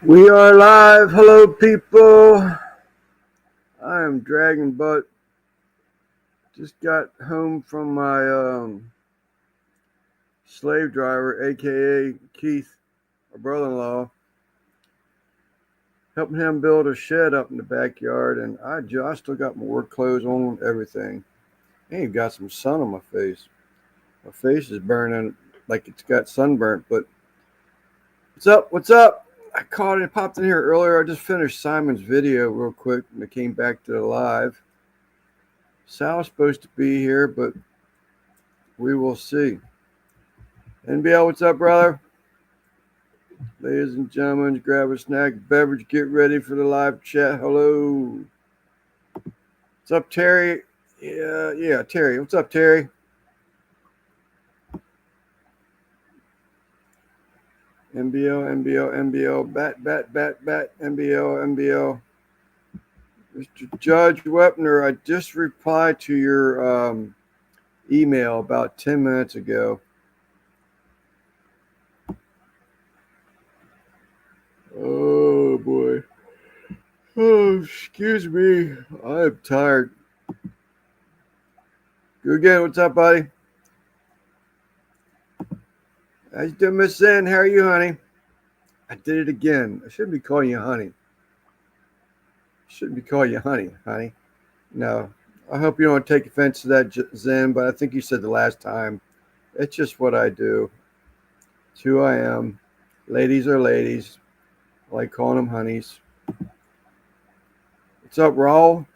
We are live. Hello, people. I am Dragon Butt. Just got home from my slave driver, aka Keith, my brother-in-law, helping him build a shed up in the backyard. And I still got my work clothes on, everything. I even got some sun on my face. My face is burning like it's got sunburnt. But what's up? What's up? I caught it, popped in here earlier. I just finished Simon's video real quick, and I came back to the live. Sal's supposed to be here, but we will see. NBL, what's up, brother? Ladies and gentlemen, grab a snack, beverage, get ready for the live chat. Hello. What's up, Terry? Yeah, Terry. What's up, Terry? NBL, bat, NBL. Mr. Judge Wepner, I just replied to your email about 10 minutes ago. Oh, boy. Oh, excuse me. I'm tired. Go again. What's up, buddy? How you doing, Miss Zen? How are you, honey? I did it again. I shouldn't be calling you honey. Shouldn't be calling you honey. No. I hope you don't take offense to that, Zen, but I think you said the last time. It's just what I do. It's who I am. Ladies are ladies. I like calling them honeys. What's up, Raul?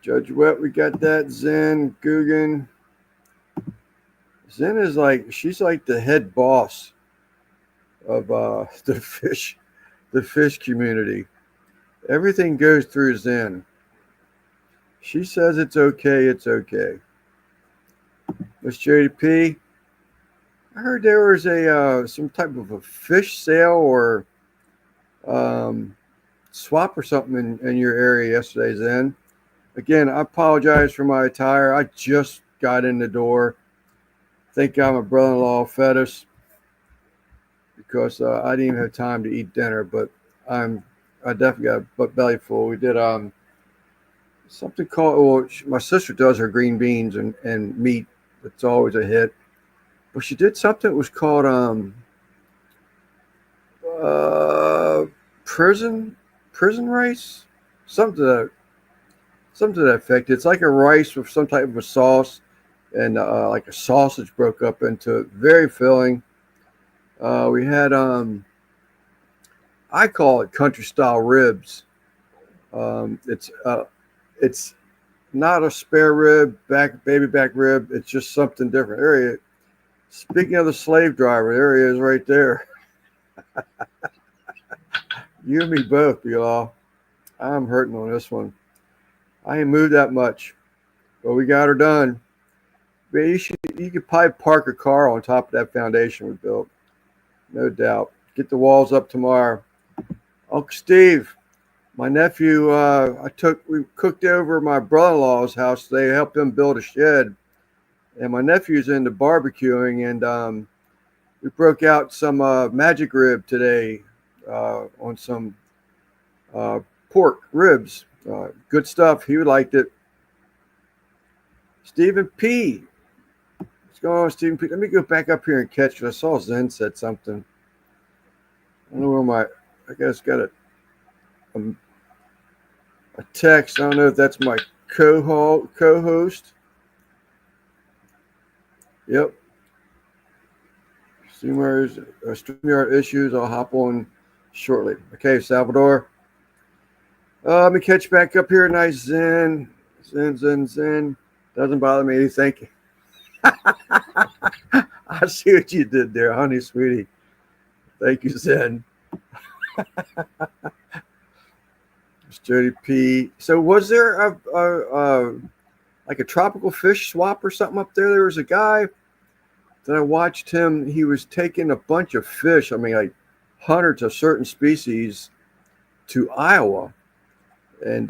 Judge Wet, we got that. Zen, Guggen. Zen is like, she's like the head boss of the fish community. Everything goes through Zen. She says it's okay, it's okay. Miss JDP, I heard there was a some type of a fish sale or swap or something in your area yesterday, Zen. Again, I apologize for my attire. I just got in the door. Think I'm a brother-in-law fetish because I didn't even have time to eat dinner, but I definitely got a belly full. We did something called, well, my sister does her green beans and meat. It's always a hit. But she did something that was called uh, prison rice, something to that effect. It's like a rice with some type of a sauce, and like a sausage broke up into it. Very filling. We had I call it country style ribs. It's not a spare rib, baby back rib. It's just something different. There he is. Speaking of the slave driver, there he is right there. You and me both, y'all. I'm hurting on this one. I ain't moved that much, but we got her done. Man, you could probably park a car on top of that foundation we built, no doubt. Get the walls up tomorrow. Uncle Steve, my nephew, we cooked over my brother-in-law's house. They helped him build a shed, and my nephew's into barbecuing, and we broke out some magic rib today on some pork ribs. Good stuff. He liked it. Stephen P. What's going on, Stephen P? Let me go back up here and catch it. I saw Zen said something. I don't know where I guess got a text. I don't know if that's my co-host. Yep. StreamYard issues. I'll hop on shortly. Okay, Salvador. Let me catch back up here. Nice Zen. Doesn't bother me. Thank you. I see what you did there, honey, sweetie. Thank you, Zen. Jody P. So was there like a tropical fish swap or something up there? There was a guy that I watched him. He was taking a bunch of fish. I mean, like hundreds of certain species to Iowa, and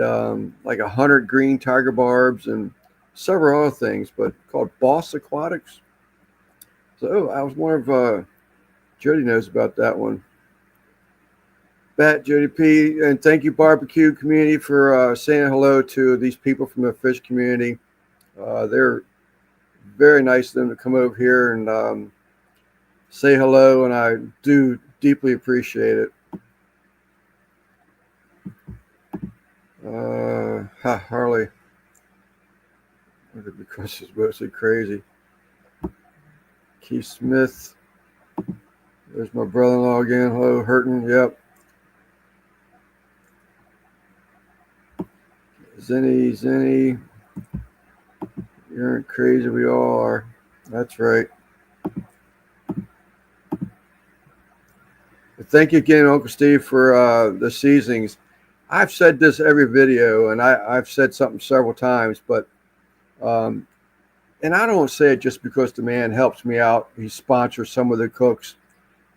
like 100 green tiger barbs and several other things, but called Boss Aquatics. So I was one of Jody knows about that one. Bat, Jody P, and thank you, barbecue community, for saying hello to these people from the fish community. They're very nice of them to come over here and say hello, and I do deeply appreciate it. Harley, because it's mostly crazy. Keith Smith, there's my brother-in-law again. Hello, Hurton. Yep. Zenny, you're crazy. We all are. That's right. Thank you again, Uncle Steve, for the seasonings. I've said this every video, and I've said something several times, but and I don't say it just because the man helps me out. He sponsors some of the cooks.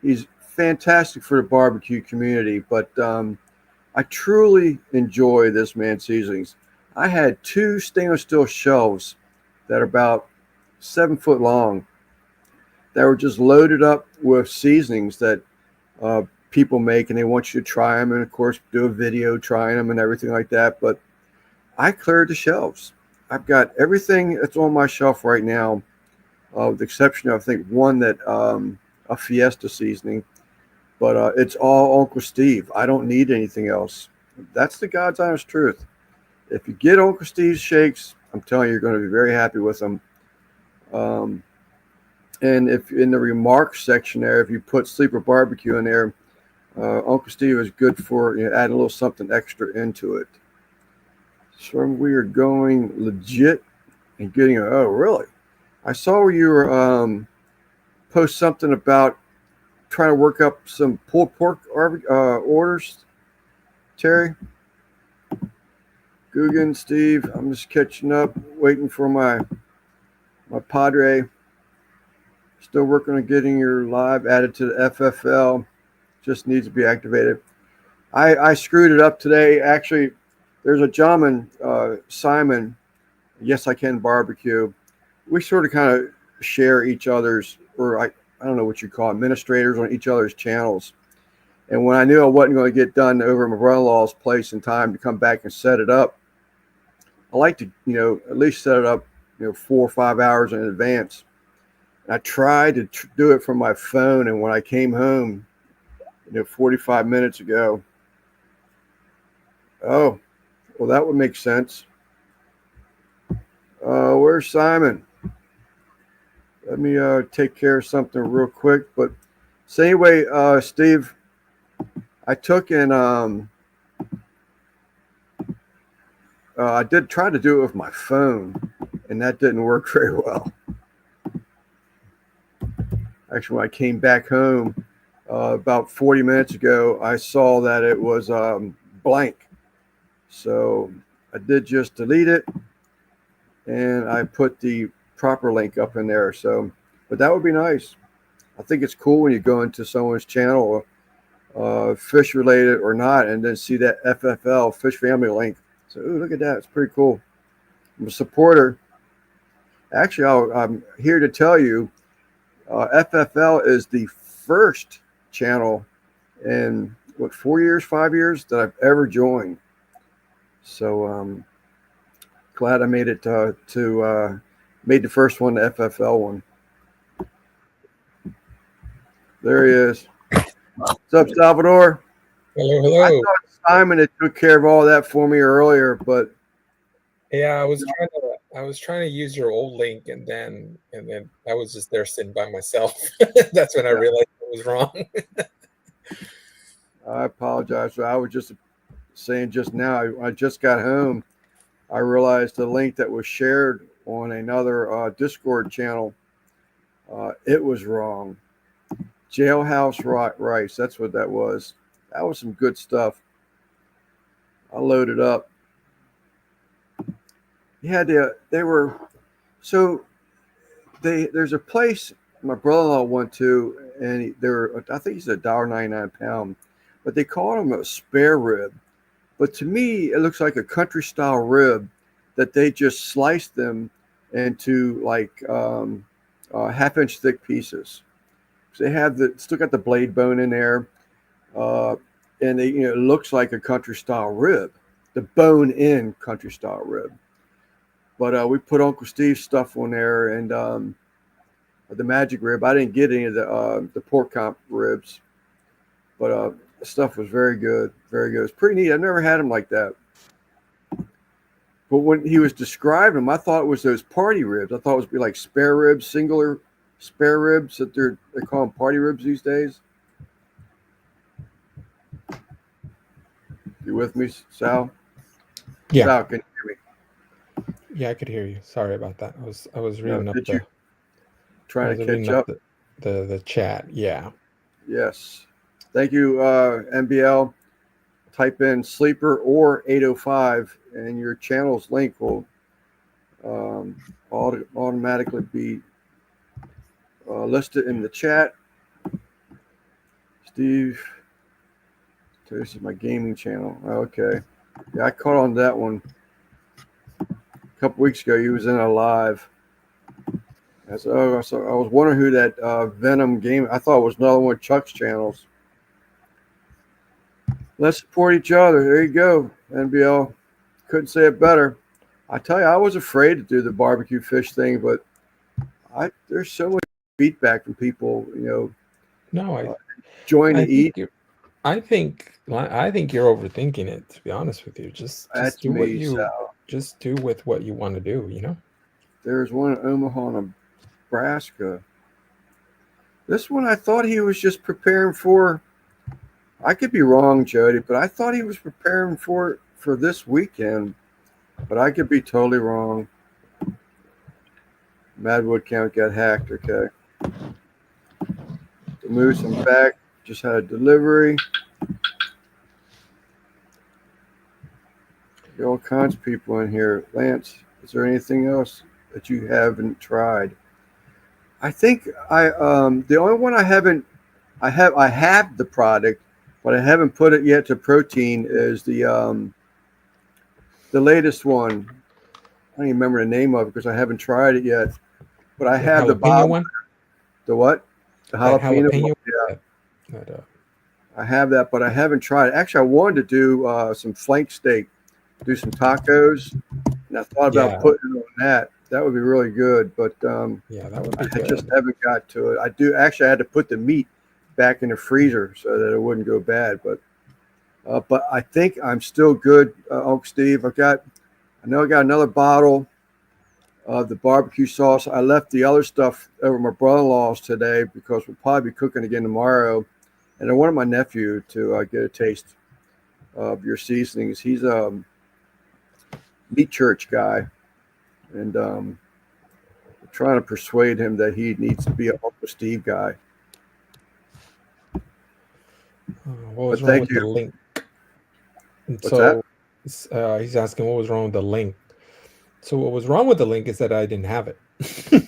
He's fantastic for the barbecue community, but I truly enjoy this man's seasonings. I had 2 stainless steel shelves that are about 7 foot long that were just loaded up with seasonings that people make, and they want you to try them, and of course do a video trying them and everything like that. But I cleared the shelves. I've got everything that's on my shelf right now, with the exception of, I think, one that a Fiesta seasoning, but it's all Uncle Steve. I don't need anything else. That's the God's honest truth. If you get Uncle Steve's shakes, I'm telling you, you're going to be very happy with them. And if in the remarks section there, if you put Sleeper Barbecue in there, Uncle Steve is good for adding a little something extra into it. So we are going legit and getting. Oh, really? I saw where you were post something about trying to work up some pulled pork orders, Terry. Guggen, Steve, I'm just catching up, waiting for my Padre. Still working on getting your live added to the FFL. Just needs to be activated. I screwed it up today. Actually, there's a gentleman, Simon, Yes I Can Barbecue. We sort of kind of share each other's, or I don't know what you call it, administrators on each other's channels. And when I knew I wasn't going to get done over at my brother-in-law's place in time to come back and set it up, I like to, at least set it up, 4 or 5 hours in advance. And I tried to do it from my phone, and when I came home, 45 minutes ago, oh, well, that would make sense. Where's Simon? Let me take care of something real quick. But so anyway, Steve, I took and I did try to do it with my phone, and that didn't work very well. Actually, when I came back home about 40 minutes ago, I saw that it was blank. So I did just delete it, and I put the proper link up in there. So, but that would be nice. I think it's cool when you go into someone's channel, fish related or not, and then see that FFL Fish Family link. So, ooh, look at that. It's pretty cool. I'm a supporter. Actually, I'm here to tell you, FFL is the first channel in 4 years, 5 years that I've ever joined. So glad I made it made the first one, the FFL one. There he is. What's up, Salvador? Hello. I thought Simon had took care of all that for me earlier, but yeah, I was trying to use your old link, and then I was just there sitting by myself. That's when I realized it was wrong. I apologize. I was just saying just now, I just got home. I realized the link that was shared on another Discord channel, it was wrong. Jailhouse Rice, that's what that was. That was some good stuff. I loaded up. There's a place my brother-in-law went to, and I think he's $1.99 a pound, but they call them a spare rib. But to me, it looks like a country style rib that they just sliced them into like half-inch thick pieces. They have still got the blade bone in there, uh, and it looks like a country style rib, the bone in country style rib. But we put Uncle Steve's stuff on there, and the magic rib. I didn't get any of the pork comp ribs, but the stuff was very good, very good. It's pretty neat. I've never had them like that. But when he was describing them, I thought it was those party ribs. I thought it was be like spare ribs, singular spare ribs that they call them party ribs these days. You with me, Sal? Yeah. Sal, can you hear me? Yeah, I could hear you. Sorry about that. I was reading up the trying to catch up the chat. Yeah. Yes. Thank you, NBL. Type in sleeper or 805, and your channel's link will automatically be listed in the chat. Steve, this is my gaming channel. Okay. Yeah, I caught on that one a couple weeks ago. He was in a live. I was wondering who that Venom game. I thought it was another one of Chuck's channels. Let's support each other. There you go, NBL. Couldn't say it better. I tell you, I was afraid to do the barbecue fish thing, but there's so much feedback from people. No, join to eat. I think you're overthinking it. To be honest with you, just do with what you want to do. There's one in Omaha, Nebraska. This one, I thought he was just preparing for. I could be wrong, Jody, but I thought he was preparing for this weekend. But I could be totally wrong. Madwood County got hacked. Okay. The moose, I'm back. Just had a delivery. Got all kinds of people in here. Lance, is there anything else that you haven't tried? I think the only one I have the product, but I haven't put it yet to protein is the latest one. I don't even remember the name of it because I haven't tried it yet. But I have the jalapeno one. The what? The jalapeno one. Yeah. I have that, but I haven't tried it. Actually, I wanted to do some flank steak, do some tacos, and I thought about putting it on that. That would be really good, but that would be good. I just haven't got to it. I had to put the meat back in the freezer so that it wouldn't go bad. But I think I'm still good, Uncle Steve. I got another bottle of the barbecue sauce. I left the other stuff over my brother-in-law's today because we'll probably be cooking again tomorrow. And I wanted my nephew to get a taste of your seasonings. He's a meat church guy. And trying to persuade him that he needs to be a Uncle Steve guy. What was wrong with the link? What's that? He's asking what was wrong with the link. So what was wrong with the link is that I didn't have it.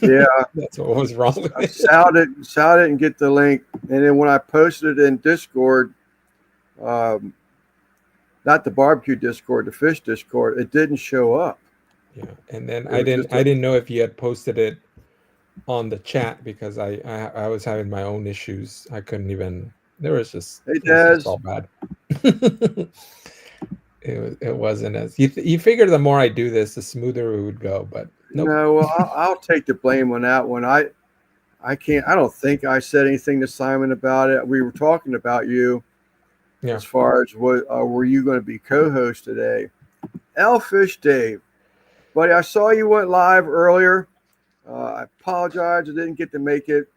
Yeah, that's what was wrong with it. Sal didn't get the link, and then when I posted it in Discord, not the barbecue Discord, the fish Discord, it didn't show up. Yeah, and then I didn't know if you had posted it on the chat because I was having my own issues. I couldn't even. There was just it was just all bad. It wasn't as you figure the more I do this, the smoother it would go. But nope. No, well, I'll take the blame on that one. I can't. I don't think I said anything to Simon about it. We were talking about you as far as what were you going to be co-host today? Elfish Dave. Buddy, I saw you went live earlier. I apologize. I didn't get to make it.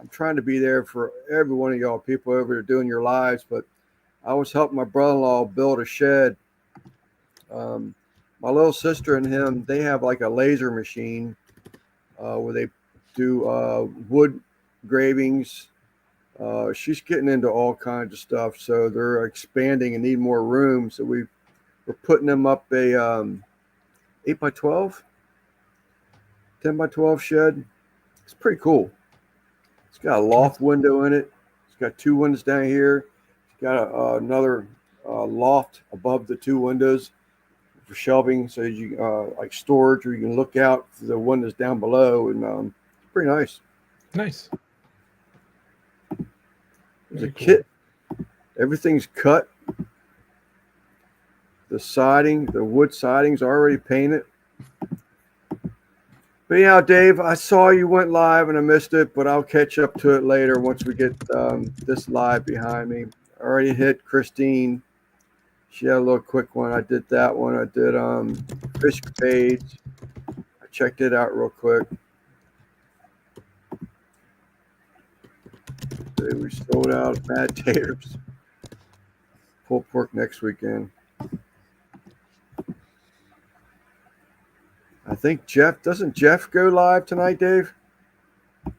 I'm trying to be there for every one of y'all people over there doing your lives, but I was helping my brother-in-law build a shed. My little sister and him, they have like a laser machine where they do wood engravings. She's getting into all kinds of stuff, so they're expanding and need more room. So we're putting them up a 8x12, 10x12 shed. It's pretty cool. It's got a loft window in it. It's got two windows down here. It's got another loft above the two windows for shelving, so you like storage, or you can look out for the windows down below, and it's pretty nice. Nice. There's a kit. Everything's cut. The siding, the wood siding's already painted. But yeah, Dave, I saw you went live and I missed it, but I'll catch up to it later once we get this live behind me. I already hit Christine. She had a little quick one. I did that one. I did fish spades. I checked it out real quick. We sold out of bad taters. Pulled pork next weekend. I think doesn't Jeff go live tonight, Dave? I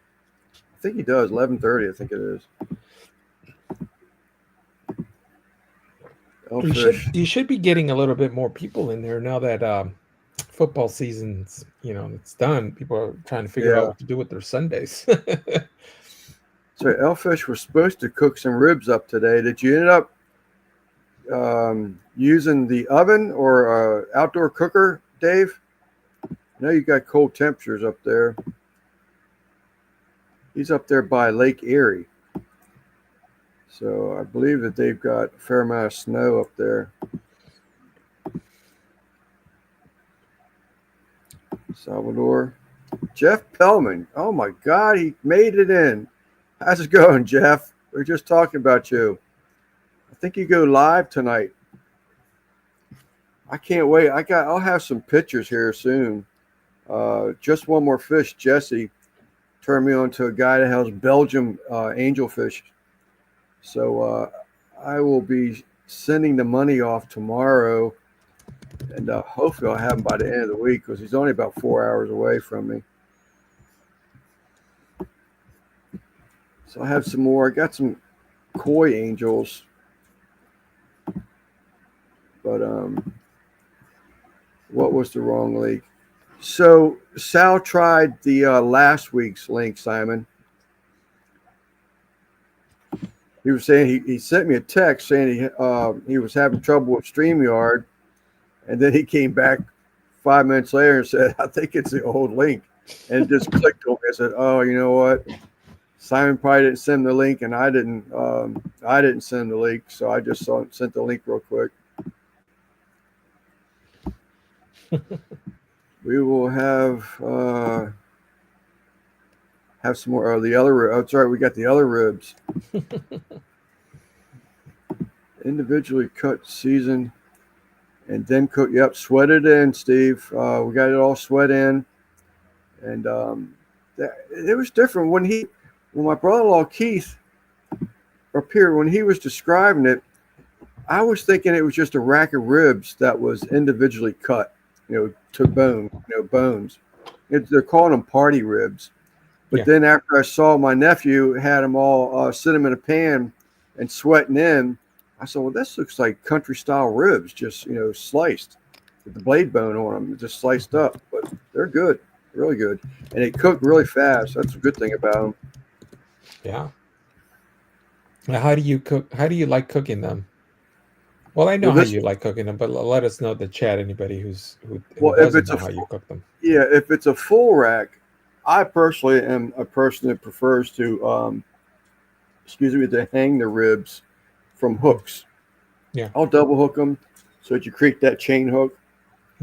think he does, 11:30, I think it is. You should be getting a little bit more people in there now that football season's, it's done. People are trying to figure out what to do with their Sundays. So Elfish was supposed to cook some ribs up today. Did you end up using the oven or outdoor cooker, Dave? I know you got cold temperatures up there. He's up there by Lake Erie. So I believe that they've got a fair amount of snow up there. Salvador. Jeff Pellman. Oh my God, he made it in. How's it going, Jeff? We were just talking about you. I think you go live tonight. I can't wait. I'll have some pictures here soon. Just one more fish. Jesse turned me on to a guy that has Belgium angelfish. So I will be sending the money off tomorrow, and hopefully I'll have him by the end of the week because he's only about 4 hours away from me. So I have some more. I got some koi angels, but what was the wrong link? So Sal tried the last week's link, Simon. He was saying he sent me a text saying he was having trouble with StreamYard, and then he came back 5 minutes later and said, "I think it's the old link," and just clicked on it. I said, "Oh, you know what? Simon probably didn't send the link, and I didn't send the link, so I just sent the link real quick." We will have some more. The other. Oh, sorry, we got the other ribs. Individually cut, seasoned, and then cook. Yep, sweat it in, Steve. We got it all sweat in, and it was different when my brother-in-law Keith appeared. When he was describing it, I was thinking it was just a rack of ribs that was individually cut, to bone, bones. They're calling them party ribs. But then after I saw my nephew had them all sit them in a pan and sweating in, I said, well, this looks like country style ribs, just, sliced with the blade bone on them, just sliced up. But they're good, really good. And they cook really fast. That's a good thing about them. Yeah. Now, how do you cook? How do you like cooking them? Well, I know how you like cooking them, but let us know in the chat, anybody who doesn't know how you cook them. Yeah, if it's a full rack, I personally am a person that prefers to, to hang the ribs from hooks. Yeah, I'll double hook them so that you create that chain hook.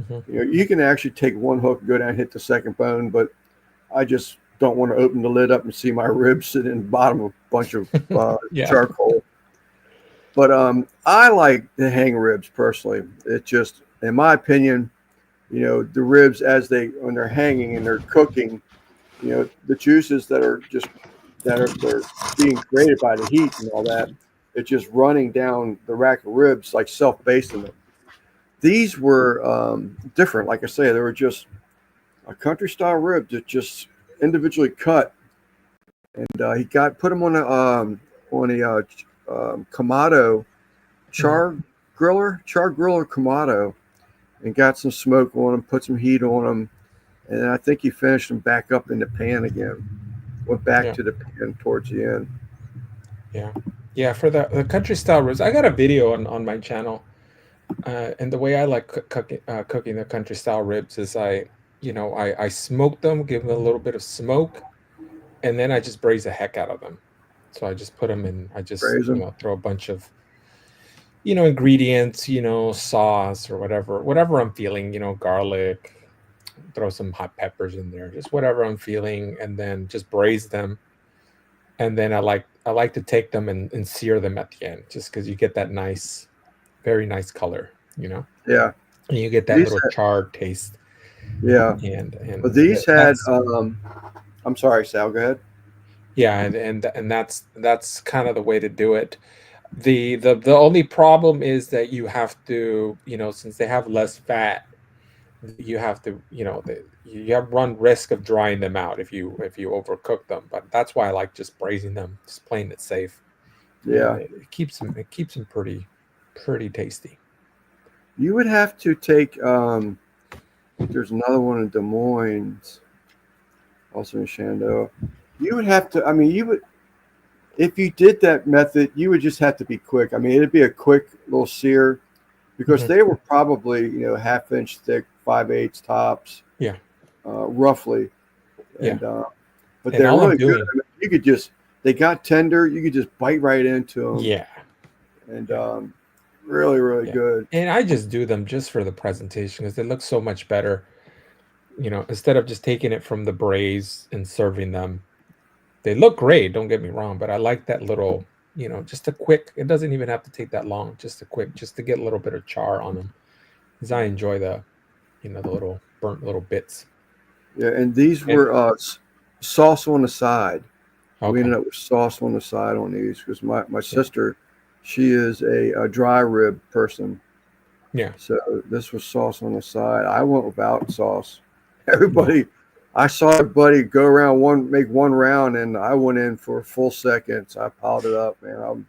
Mm-hmm. You can actually take one hook and go down and hit the second bone, but I just don't want to open the lid up and see my ribs sitting in the bottom of a bunch of charcoal. But I like the hang ribs personally. It just, in my opinion, the ribs when they're hanging and they're cooking, the juices that are being created by the heat and all that, it's just running down the rack of ribs like self-basting them. These were different. Like I say, they were just a country style rib that just individually cut, and he put them on a Kamado char griller Kamado, and got some smoke on them, put some heat on them, and I think he finished them back up in the pan again. Went back to the pan towards the end. Yeah. For the country style ribs, I got a video on my channel, and the way I like cooking the country style ribs is I smoke them, give them a little bit of smoke, and then I just braise the heck out of them. So I just put them in. I just Raise them. throw a bunch of ingredients, sauce or whatever I'm feeling. Garlic. Throw some hot peppers in there, just whatever I'm feeling, and then just braise them. And then I like to take them and sear them at the end, just because you get that nice, very nice color. Yeah. And you get that These little charred taste. Yeah. And But these had that's I'm sorry, Sal, go ahead. yeah, and that's kind of the way to do it. The only problem is that you have to, since they have less fat, you have to, you have run risk of drying them out if you overcook them. But that's why I like just braising them, just playing it safe. And Yeah. it keeps them pretty tasty. You would have to take there's another one in Des Moines, also in Shenandoah. You would have to, I mean, you would, if you did that method, you would just have to be quick. I mean, it'd be a quick little sear because Mhm. they were probably, half-inch thick, 5/8 tops, Yeah, roughly. yeah. And, but And they're all I'm really good. doing, I mean, they got tender. You could just bite right into them yeah, and yeah, really, really yeah. good. And I just do them just for the presentation because they look so much better. Instead of just taking it from the braise and serving them. They look great, don't get me wrong, but I like that little, just a quick, it doesn't even have to take that long, just to get a little bit of char on them. Because I enjoy the little burnt little bits. Yeah, and these And were sauce on the side. We okay. ended up with sauce on the side on these because my Yeah. sister, she is a dry rib person. Yeah. So this was sauce on the side. I went without sauce. Yeah. Everybody, I saw everybody go around make one round, and I went in for a full second. So I piled it up, man.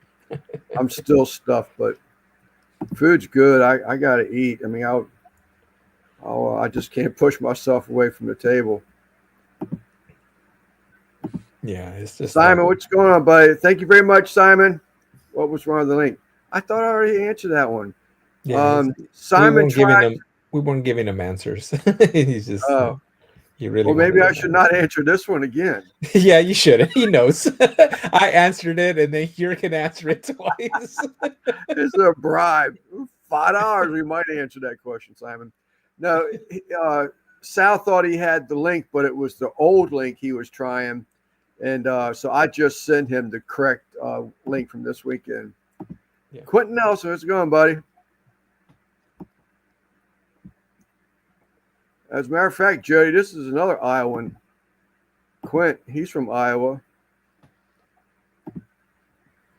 I'm still stuffed, but food's good. I got to eat. I mean, I just can't push myself away from the table. Yeah. It's just Simon, what's going on, buddy? Thank you very much, Simon. What was wrong with the link? I thought I already answered that one. yeah, we Simon tried. weren't giving him answers. He's just Oh, he really well, maybe wanted I an should not answer. answer this one again. Yeah, you should. He knows. I answered it, and then you can answer it twice. It's a bribe. $5. We might answer that question, Simon. No, Sal thought he had the link, but it was the old link he was trying. And so I just sent him the correct link from this weekend. Yeah. Quentin Nelson, how's it going, buddy? As a matter of fact, Jody, this is another Iowan. Quint, he's from Iowa.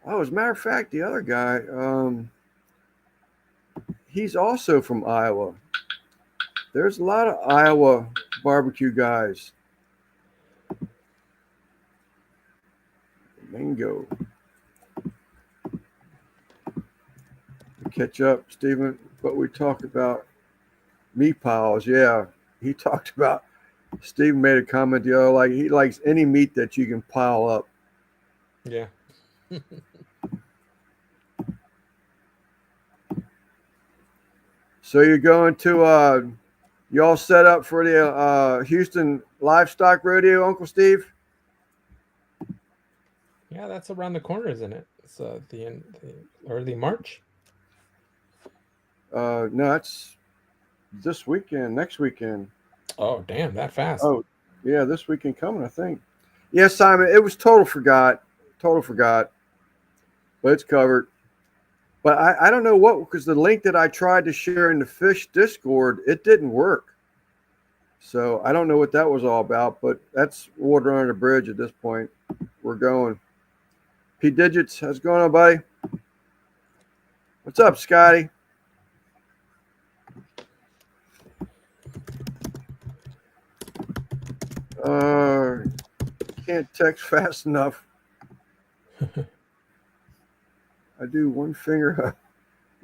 Oh, as a matter of fact, the other guy, he's also from Iowa. There's a lot of Iowa barbecue guys. Mango. Catch up, Stephen. But we talked about meat piles. Yeah, he talked about. Steve made a comment the other, like he likes any meat that you can pile up. Yeah. So you're going to you all set up for the Houston Livestock Rodeo, Uncle Steve? Yeah, that's around the corner, isn't it? It's the end, early March. No, that's this weekend, next weekend. Oh, damn, that fast. Oh, yeah, this weekend coming, I think. Yeah, Simon, it was total forgot. But it's covered. But I don't know what, because the link that I tried to share in the Fish Discord, it didn't work. So I don't know what that was all about, but that's water under the bridge at this point. We're going. P Digits, how's it going on, buddy? What's up, Scotty? Can't text fast enough. I do one finger.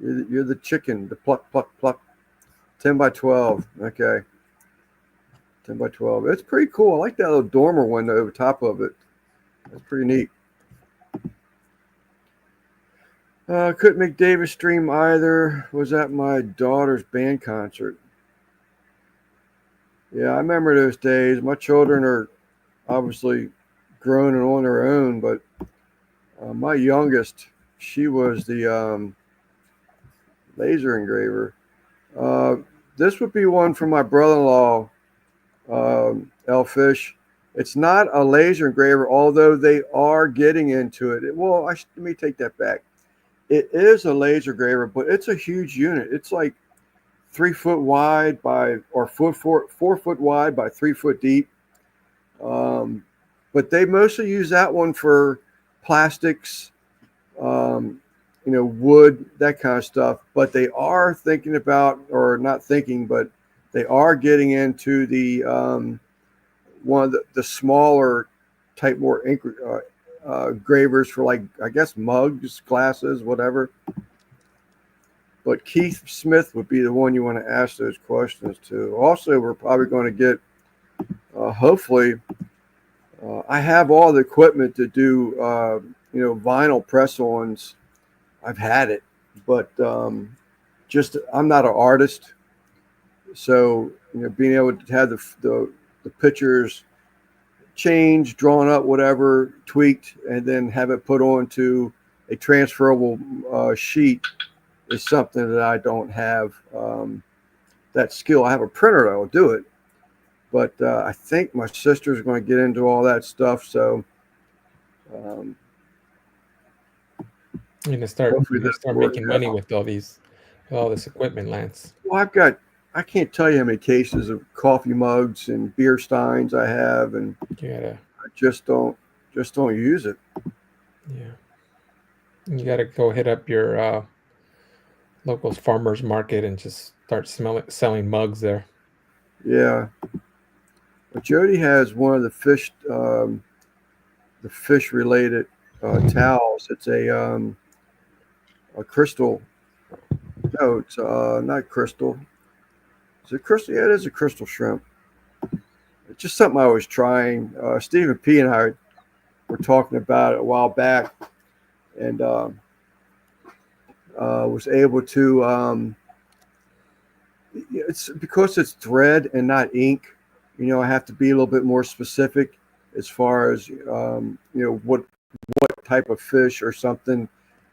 You're the chicken, the pluck, pluck, pluck. 10 by 12. Okay. 10 by 12. It's pretty cool. I like that little dormer window over top of it. That's pretty neat. Couldn't make Davis stream either. Was at my daughter's band concert. Yeah, I remember those days. My children are obviously grown and on their own, but My youngest, she was the laser engraver. Uh, this would be one for my brother-in-law, Elfish. It's not a laser engraver, although they are getting into it. Well, let me take that back. It is a laser engraver, but it's a huge unit. It's like 3 foot wide by, or 4 foot wide by 3 foot deep. Um, but they mostly use that one for plastics, um, wood, that kind of stuff. But they are thinking about, or not thinking, but they are getting into the one of the smaller type, more gravers for, like, I guess mugs, glasses, whatever. But Keith Smith would be the one you want to ask those questions to. Also, we're probably going to get, hopefully, I have all the equipment to do, vinyl press-ons. I've had it, but just I'm not an artist, so being able to have the pictures changed, drawn up, whatever, tweaked, and then have it put onto a transferable sheet is something that I don't have that skill. I have a printer that will do it, but I think my sister's going to get into all that stuff. So um, You're gonna start. hopefully You're gonna this start works making money out. with all this equipment, Lance. Well, I can't tell you how many cases of coffee mugs and beer steins I have, and You gotta, I just don't use it. yeah. You gotta go hit up your local farmers market and just start selling mugs there. Yeah, but Jody has one of the fish related towels. It's a crystal. No, it's not crystal. Is it crystal? Yeah, it is a crystal shrimp. It's just something I was trying. Stephen P. and I were talking about it a while back, and was able to. It's because it's thread and not ink. I have to be a little bit more specific as far as what type of fish or something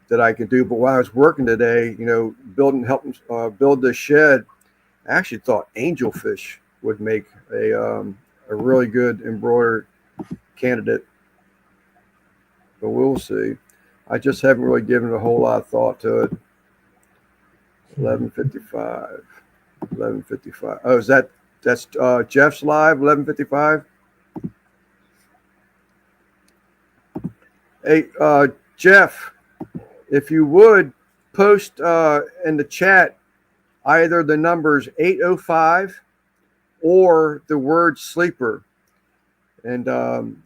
that I can do. But while I was working today, helping build this shed, I actually thought angelfish would make a really good embroidered candidate. But we'll see. I just haven't really given a whole lot of thought to it. 11:55. 11:55. Oh, that's Jeff's live? 11:55. Hey, Jeff, if you would post in the chat either the numbers 805 or the word sleeper. And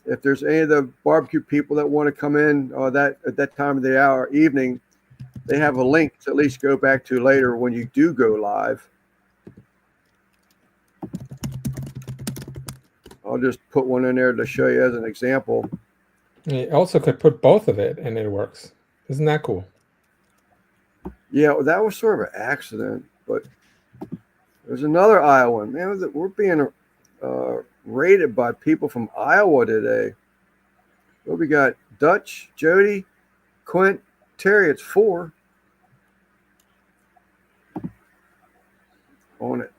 if there's any of the barbecue people that want to come in that at that time of the hour, evening, they have a link to at least go back to later when you do go live. I'll just put one in there to show you as an example. You also could put both of it and it works. Isn't that cool? Yeah, well, that was sort of an accident, but there's another Iowan. Man, we're being rated by people from Iowa today. Well, we got Dutch, Jody, Quint, Terry. It's 4 on it.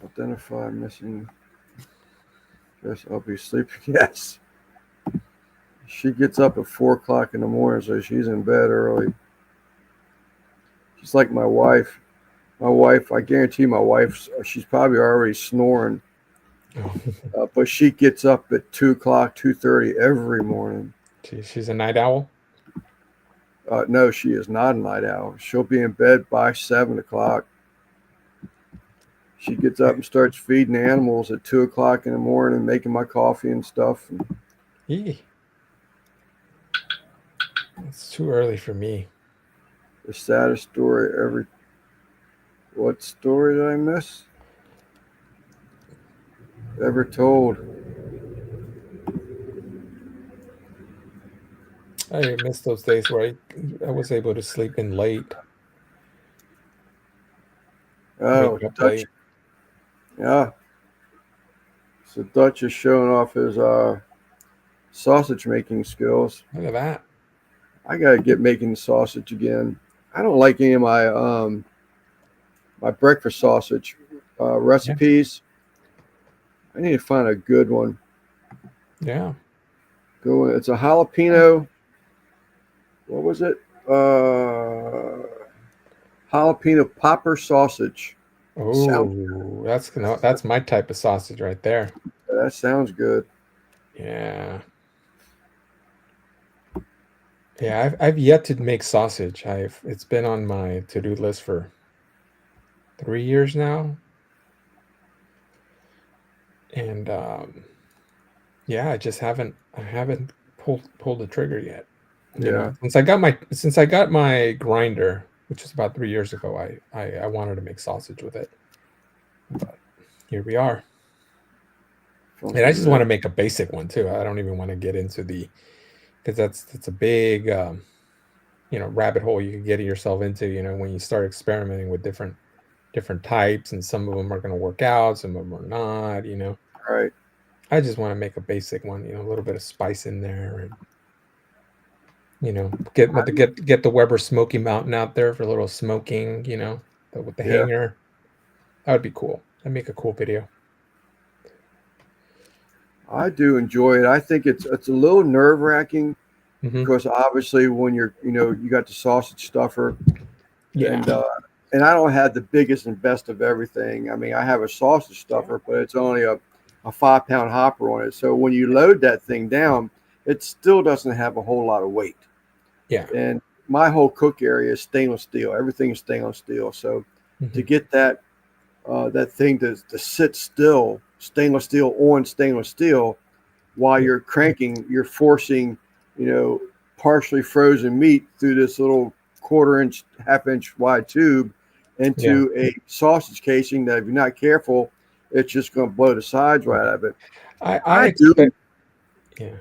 Identify missing. Guess I'll be sleeping. Yes. She gets up at 4 o'clock in the morning, so she's in bed early. She's like my wife. My wife, I guarantee my wife, she's probably already snoring. But she gets up at 2 o'clock, 2:30 every morning. She's a night owl? No, she is not a night owl. She'll be in bed by 7 o'clock. She gets up and starts feeding the animals at 2 o'clock in the morning, making my coffee and stuff. Yee. It's too early for me. The saddest story ever. What story did I miss? Ever told? I miss those days where I was able to sleep in late. Oh, Wake up Dutch. late. Yeah. So Dutch is showing off his sausage making skills. Look at that. I gotta get making sausage again. I don't like any of my breakfast sausage Yeah. recipes. I need to find a good one. Yeah. Go. It's a jalapeno. What was it? Jalapeno popper sausage. Sound. Oh, that's my type of sausage right there. That sounds good. Yeah. Yeah, I've yet to make sausage. It's been on my to-do list for 3 years now. And yeah, I haven't pulled the trigger yet. You Yeah. know, since I got my grinder, which was about 3 years ago, I wanted to make sausage with it. But here we are. And I just want to make a basic one too. I don't even want to get into because that's a big rabbit hole you could get yourself into, when you start experimenting with different types, and some of them are going to work out, some of them are not. Right. I just want to make a basic one, a little bit of spice in there, and get the Weber Smoky Mountain out there for a little smoking, with the Yeah. hanger. That would be cool. I'd make a cool video. I do enjoy it. I think it's a little nerve wracking Hmm. because obviously when you got the sausage stuffer Yeah. and I don't have the biggest and best of everything. I mean, I have a sausage stuffer, but it's only a 5-pound hopper on it. So when you load that thing down, it still doesn't have a whole lot of weight. Yeah. And my whole cook area is stainless steel. Everything is stainless steel. So to Hmm. get that thing to sit still, stainless steel on stainless steel, while Yeah. you're cranking, you're forcing, partially frozen meat through this little quarter-inch, half-inch wide tube Yeah. into a sausage casing that if you're not careful, it's just going to blow the sides right out of it. I I do, expect. Yeah.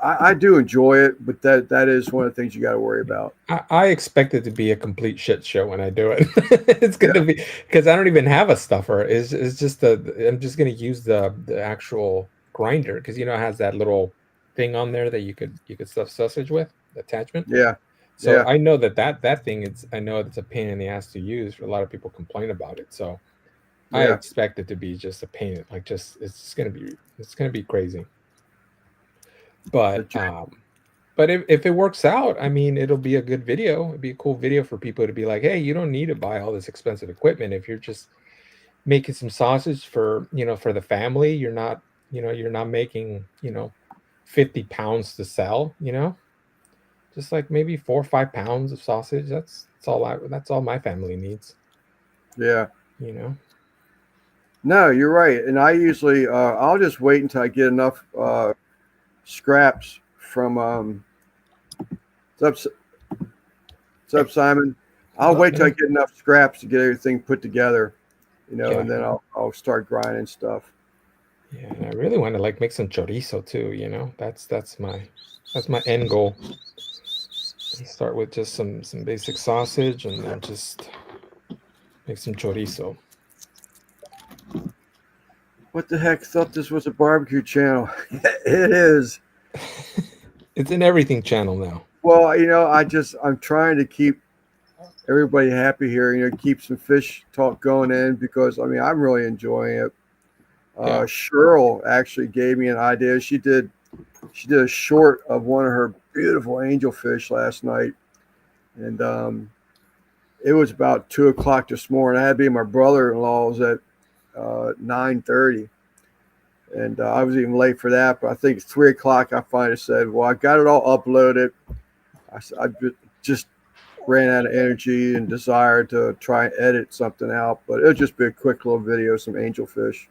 I do enjoy it, but that is one of the things you got to worry about. I expect it to be a complete shit show when I do it. It's Yeah, gonna be because I don't even have a stuffer. It's just I'm just gonna use the actual grinder because it has that little thing on there that you could stuff sausage with, the attachment. yeah, So yeah, I know that thing I know it's a pain in the ass to use. A lot of people complain about it. So I yeah. expect it to be just a pain. Like it's gonna be crazy. The But j- if it works out, I mean, it'll be a good video. It'd be a cool video for people to be like, hey, you don't need to buy all this expensive equipment if you're just making some sausage for the family. You're not making 50 pounds to sell. Just like maybe 4 or 5 pounds of sausage. That's all my family needs. yeah. You know. No, you're right. And I usually, I'll just wait until I get enough scraps from. What's up, Simon? I'll Oh, wait till I yeah. get enough scraps to get everything put together, Yeah. and then I'll start grinding stuff. Yeah, and I really want to like make some chorizo too. That's my end goal. Start with just some basic sausage and then just make some chorizo. What the heck? Thought this was a barbecue channel. It is. It's an everything channel now. Well, I'm trying to keep everybody happy here. Keep some fish talk going in because I mean I'm really enjoying it. Yeah. Cheryl actually gave me an idea. She did a short of one of her beautiful angelfish last night, and it was about 2 o'clock this morning. I had to be at my brother-in-law's at 9:30, and I was even late for that. But I think 3 o'clock, I finally said, "Well, I got it all uploaded." I just ran out of energy and desire to try and edit something out, but it'll just be a quick little video, some angelfish.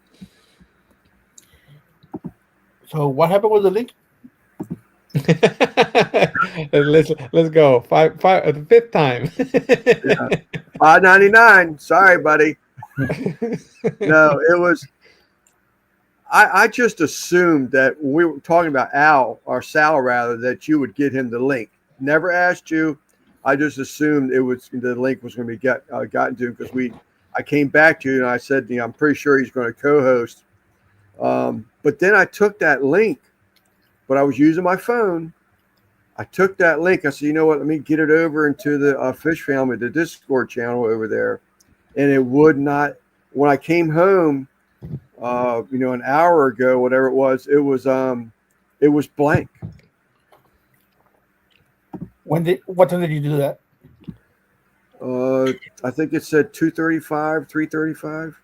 So what happened with the link? let's go. The fifth time. Yeah, $5.99. Sorry, buddy. No, it was. I just assumed that when we were talking about Al or Sal rather that you would get him the link. Never asked you. I just assumed the link was going to be gotten to him because I came back to you and I said I'm pretty sure he's going to co-host. But then I took that link but I was using my phone. I took that link. I said, you know what? Let me get it over into the Fish Family, the Discord channel over there, and it would not. When I came home, an hour ago, whatever it was blank. What time did you do that? I think it said 2:35, 3:35.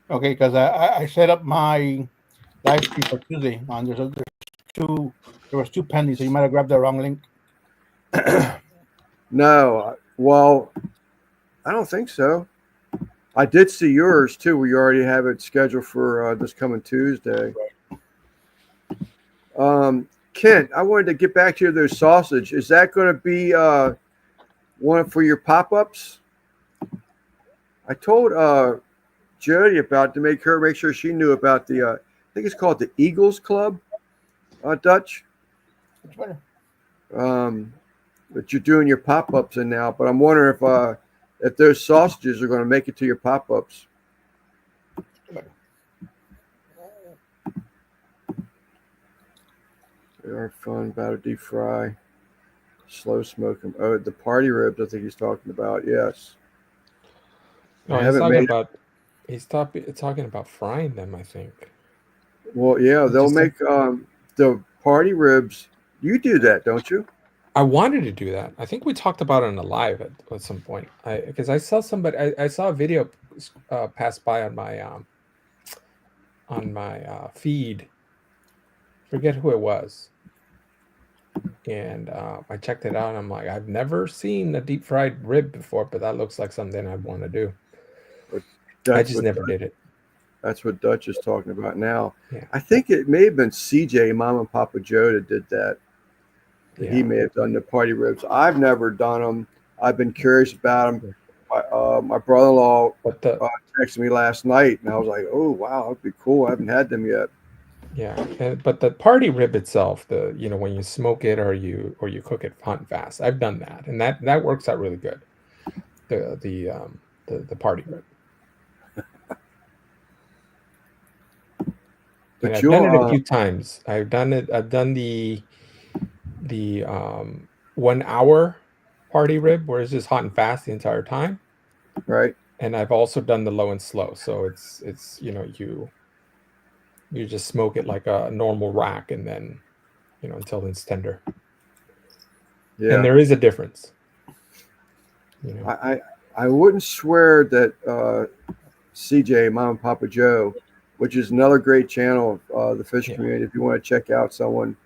Okay, because I set up my live stream for Tuesday. On there was two pending, so you might have grabbed the wrong link. No, well, I don't think so. I did see yours too, where you already have it scheduled for this coming Tuesday. Kent, I wanted to get back to you, those sausage. Is that going to be one for your pop-ups? I told Jody about to make sure she knew about the I think it's called the Eagles Club, Dutch. Which one? That you're doing your pop-ups in now, but I'm wondering if those sausages are going to make it to your pop-ups. They are fun. About to deep fry, slow smoke them. Oh, the party ribs. I think he's talking about. Yes. No, he's talking about frying them, I think. Well, yeah, they'll make the party ribs. You do that, don't you? I wanted to do that. I think we talked about it in a live at some point. Because I saw somebody, I saw a video pass by on my feed. Forget who it was. And I checked it out, and I'm like, I've never seen a deep fried rib before, but that looks like something I'd want to do. I just never did it. That's what Dutch is talking about now. Yeah. I think it may have been CJ, Mom and Papa Joe, that did that. Yeah. He may have done the party ribs. I've never done them. I've been curious about them. My brother-in-law texted me last night, and I was like, "Oh wow, that'd be cool. I haven't had them yet." Yeah, but the party rib itself, when you smoke it or you cook it hot and fast, I've done that, and that works out really good. The party rib. And I've done it a few times. I've done the 1 hour party rib where it's just hot and fast the entire time. Right. And I've also done the low and slow. So it's you just smoke it like a normal rack and then until it's tender. Yeah. And there is a difference. I wouldn't swear that CJ, Mom and Papa Joe, which is another great channel of the fish community. If you want to check out someone,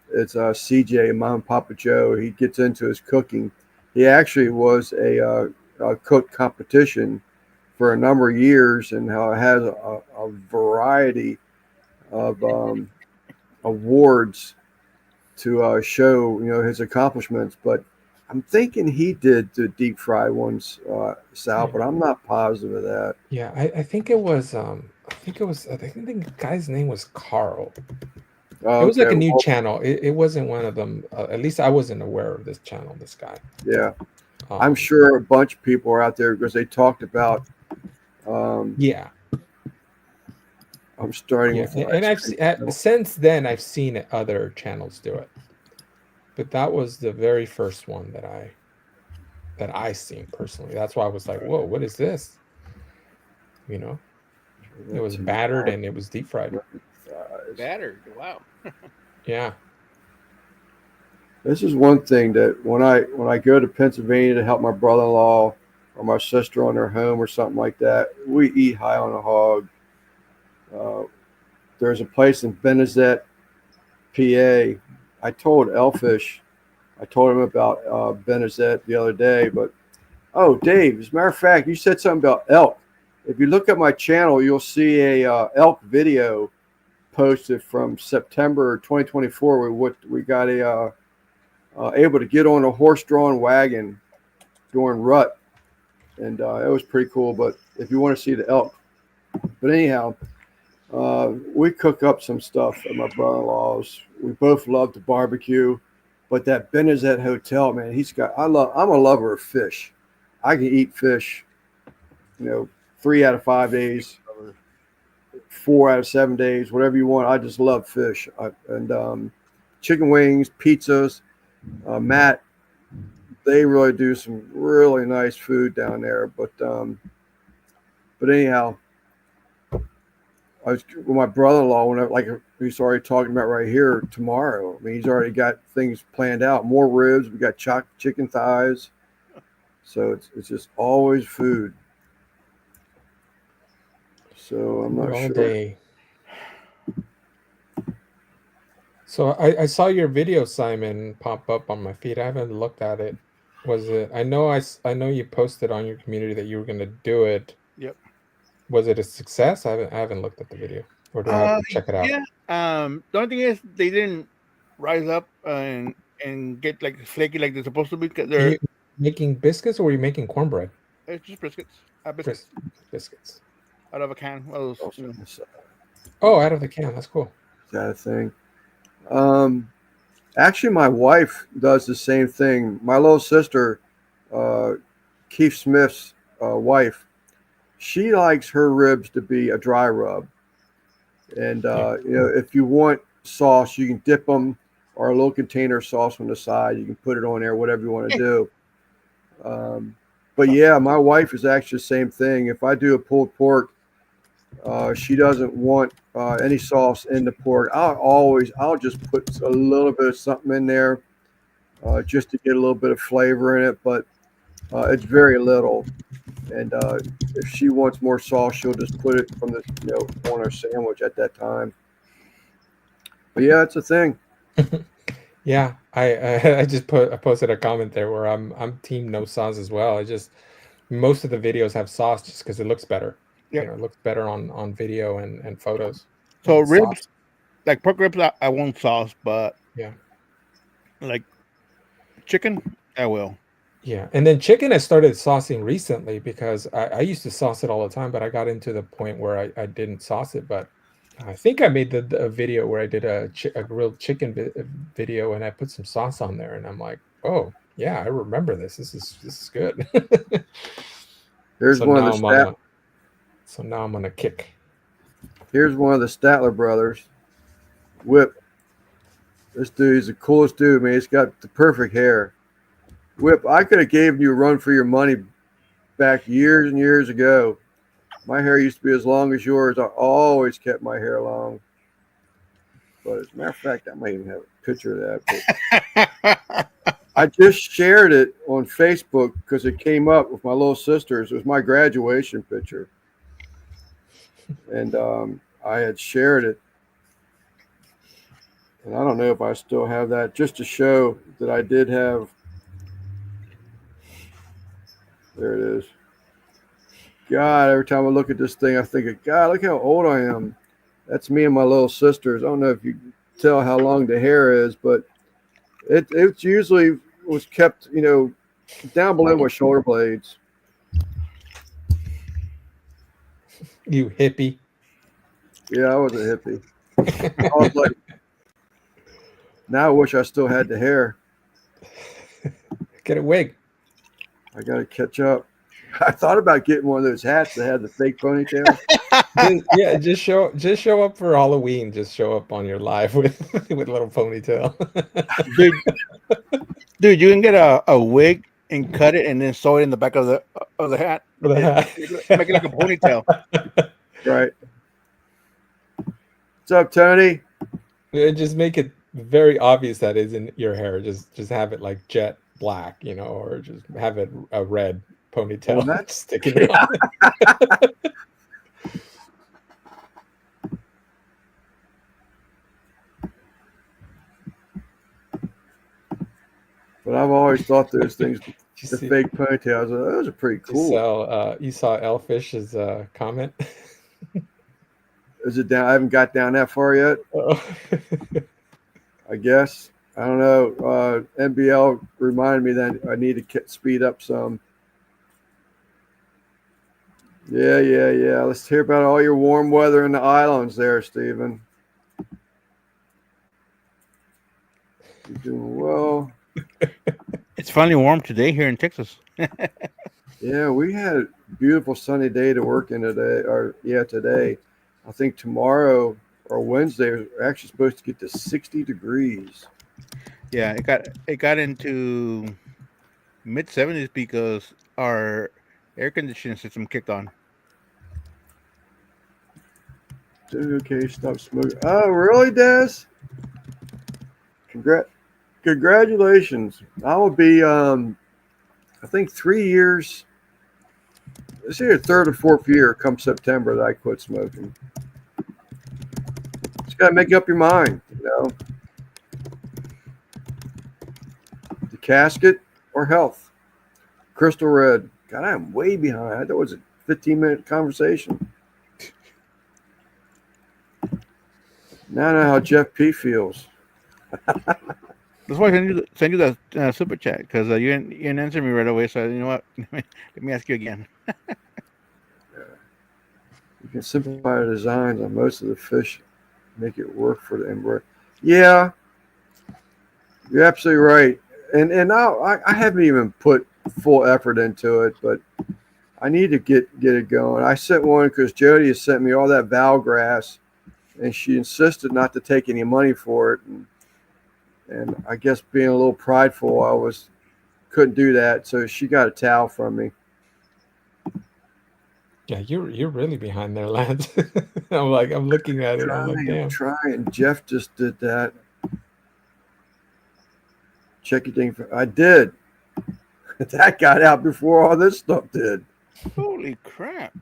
it's CJ, Mom and Papa Joe. He gets into his cooking. He actually was a cook competition for a number of years and has a variety of awards to show his accomplishments. But I'm thinking he did the deep fry ones, Sal, but I'm not positive of that. Yeah, I think it was. I think the guy's name was Carl. It was like a new channel. It wasn't one of them. At least I wasn't aware of this channel. This guy. Yeah, I'm sure a bunch of people are out there because they talked about. Yeah. I'm starting with. And I've since then I've seen other channels do it, but that was the very first one that I seen personally. That's why I was like, "Whoa, what is this?" It was battered and it was deep fried. Battered, wow. Yeah. This is one thing that when I go to Pennsylvania to help my brother-in-law or my sister on their home or something like that, we eat high on a hog. There's a place in Benezet, PA. I told Elfish, I told him about Benezet the other day, but Dave, as a matter of fact, you said something about elk. If you look at my channel, you'll see a elk video posted from September 2024. We got able to get on a horse-drawn wagon during rut, and it was pretty cool. But if you want to see the elk, but anyhow, we cook up some stuff at my brother-in-law's. We both love to barbecue, but that Benezet Hotel, man, I'm a lover of fish. I can eat fish, 3 out of 5 days. 4 out of 7 days, whatever you want. I just love fish. Chicken wings, pizzas. Matt, they really do some really nice food down there. But anyhow, I was with my brother-in-law whenever, like he's already talking about right here tomorrow. I mean, he's already got things planned out. More ribs. We got chicken thighs. So it's just always food. So I'm not all sure. day. So I saw your video, Simon, pop up on my feed. I haven't looked at it. Was it? I know you posted on your community that you were going to do it. Yep. Was it a success? I haven't looked at the video, or do I have to check it out? Yeah. The only thing is they didn't rise up and get like flaky like they're supposed to be. Because Are they're you making biscuits, or were you making cornbread? it's just biscuits. Biscuits Biscuits. out of a can. Well, those, you know. Oh, out of the can. That's cool. Is that a thing? Actually, my wife does the same thing. My little sister, Keith Smith's wife, she likes her ribs to be a dry rub. And, if you want sauce, you can dip them, or a little container of sauce on the side. You can put it on there, whatever you want to do. But yeah, my wife is actually the same thing. If I do a pulled pork, she doesn't want any sauce in the pork. I'll just put a little bit of something in there just to get a little bit of flavor in it, but it's very little. And if she wants more sauce, she'll just put it from on her sandwich at that time. But yeah, it's a thing. Yeah, I posted a comment there where I'm team no sauce as well. Most of the videos have sauce just because it looks better. Yep. It looks better on video and photos. So And ribs, sauce. like pork ribs, I won't sauce, but Yeah. like chicken, I will. Yeah, and then chicken I started saucing recently because I used to sauce it all the time, but I got into the point where I didn't sauce it. But I think I made the video where I did a grilled chicken video and I put some sauce on there, and I'm like, oh yeah, I remember this. This is good. Here's So one now of the so now I'm on a kick. Here's one of the Statler brothers, Whip. This dude's the coolest dude, man. He's got the perfect hair. Whip, I could have given you a run for your money back years and years ago. My hair used to be as long as yours. I always kept my hair long. But as a matter of fact, I might even have a picture of that. But I just shared it on Facebook because it came up with my little sisters. It was my graduation picture. And I had shared it. And I don't know if I still have that, just to show that I did have. There it is. God, every time I look at this thing, I think, God, look how old I am. That's me and my little sisters. I don't know if you can tell how long the hair is, but it usually was kept, down below my shoulder blades. You hippie. Yeah, I was a hippie. I was like, now I wish I still had the hair. Get a wig. I got to catch up. I thought about getting one of those hats that had the fake ponytail. Yeah, just show up for Halloween. Just show up on your live with a little ponytail. Dude, you can get a wig and cut it and then sew it in the back of the hat. For the hat. Make it like a ponytail. Right. What's up, Tony? Yeah, just make it very obvious that isn't your hair. Just have it like jet black, or just have it a red ponytail. That's sticking it on. But I've always thought those things, You the see- fake ponytails, those are pretty cool. You saw Elfish's comment. Is it down? I haven't got down that far yet. Oh. I guess. I don't know. NBL reminded me that I need to speed up some. Yeah. Let's hear about all your warm weather in the islands there, Stephen. You're doing well. It's finally warm today here in Texas. Yeah, we had a beautiful sunny day to work in today. Today. I think tomorrow or Wednesday we're actually supposed to get to 60 degrees. Yeah, it got into mid 70s because our air conditioning system kicked on. Okay, stop smoking. Oh, really, Des? Congratulations. I will be, I think 3 years. It's either third or fourth year come September that I quit smoking. Just got to make up your mind, The casket or health. Crystal Red. God, I am way behind. I thought it was a 15-minute conversation. Now I know how Jeff P feels. That's why I send you that super chat because you didn't answer me right away. So you know what? Let me ask you again. You can simplify the designs on most of the fish, make it work for the embrace. Yeah, you're absolutely right. And now I haven't even put full effort into it, but I need to get it going. I sent one because Jody has sent me all that Val grass, and she insisted not to take any money for it. And I guess being a little prideful, couldn't do that. So she got a towel from me. Yeah, you're really behind there, Lance. I'm looking at it. I'm like, damn. Trying. Jeff just did that. Check your thing. I did. That got out before all this stuff did. Holy crap!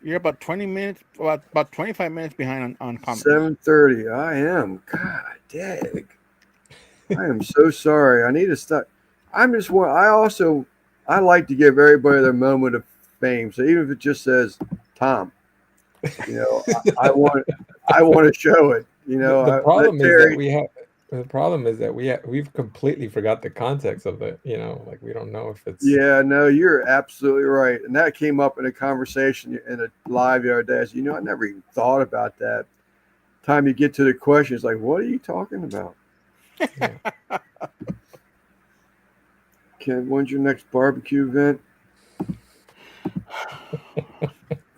You're about 20 minutes, about 25 minutes behind on comments. 7:30. I am. God dang. I am so sorry. I need to stop. I like to give everybody their moment of fame. So even if it just says Tom, I want to show it. The problem is that the problem is that we've completely forgot the context of it. Like we don't know if it's. Yeah, no, you're absolutely right. And that came up in a conversation in a live the other day. I said, I never even thought about that. Time you get to the question, it's like, what are you talking about? Yeah. Ken, when's your next barbecue event?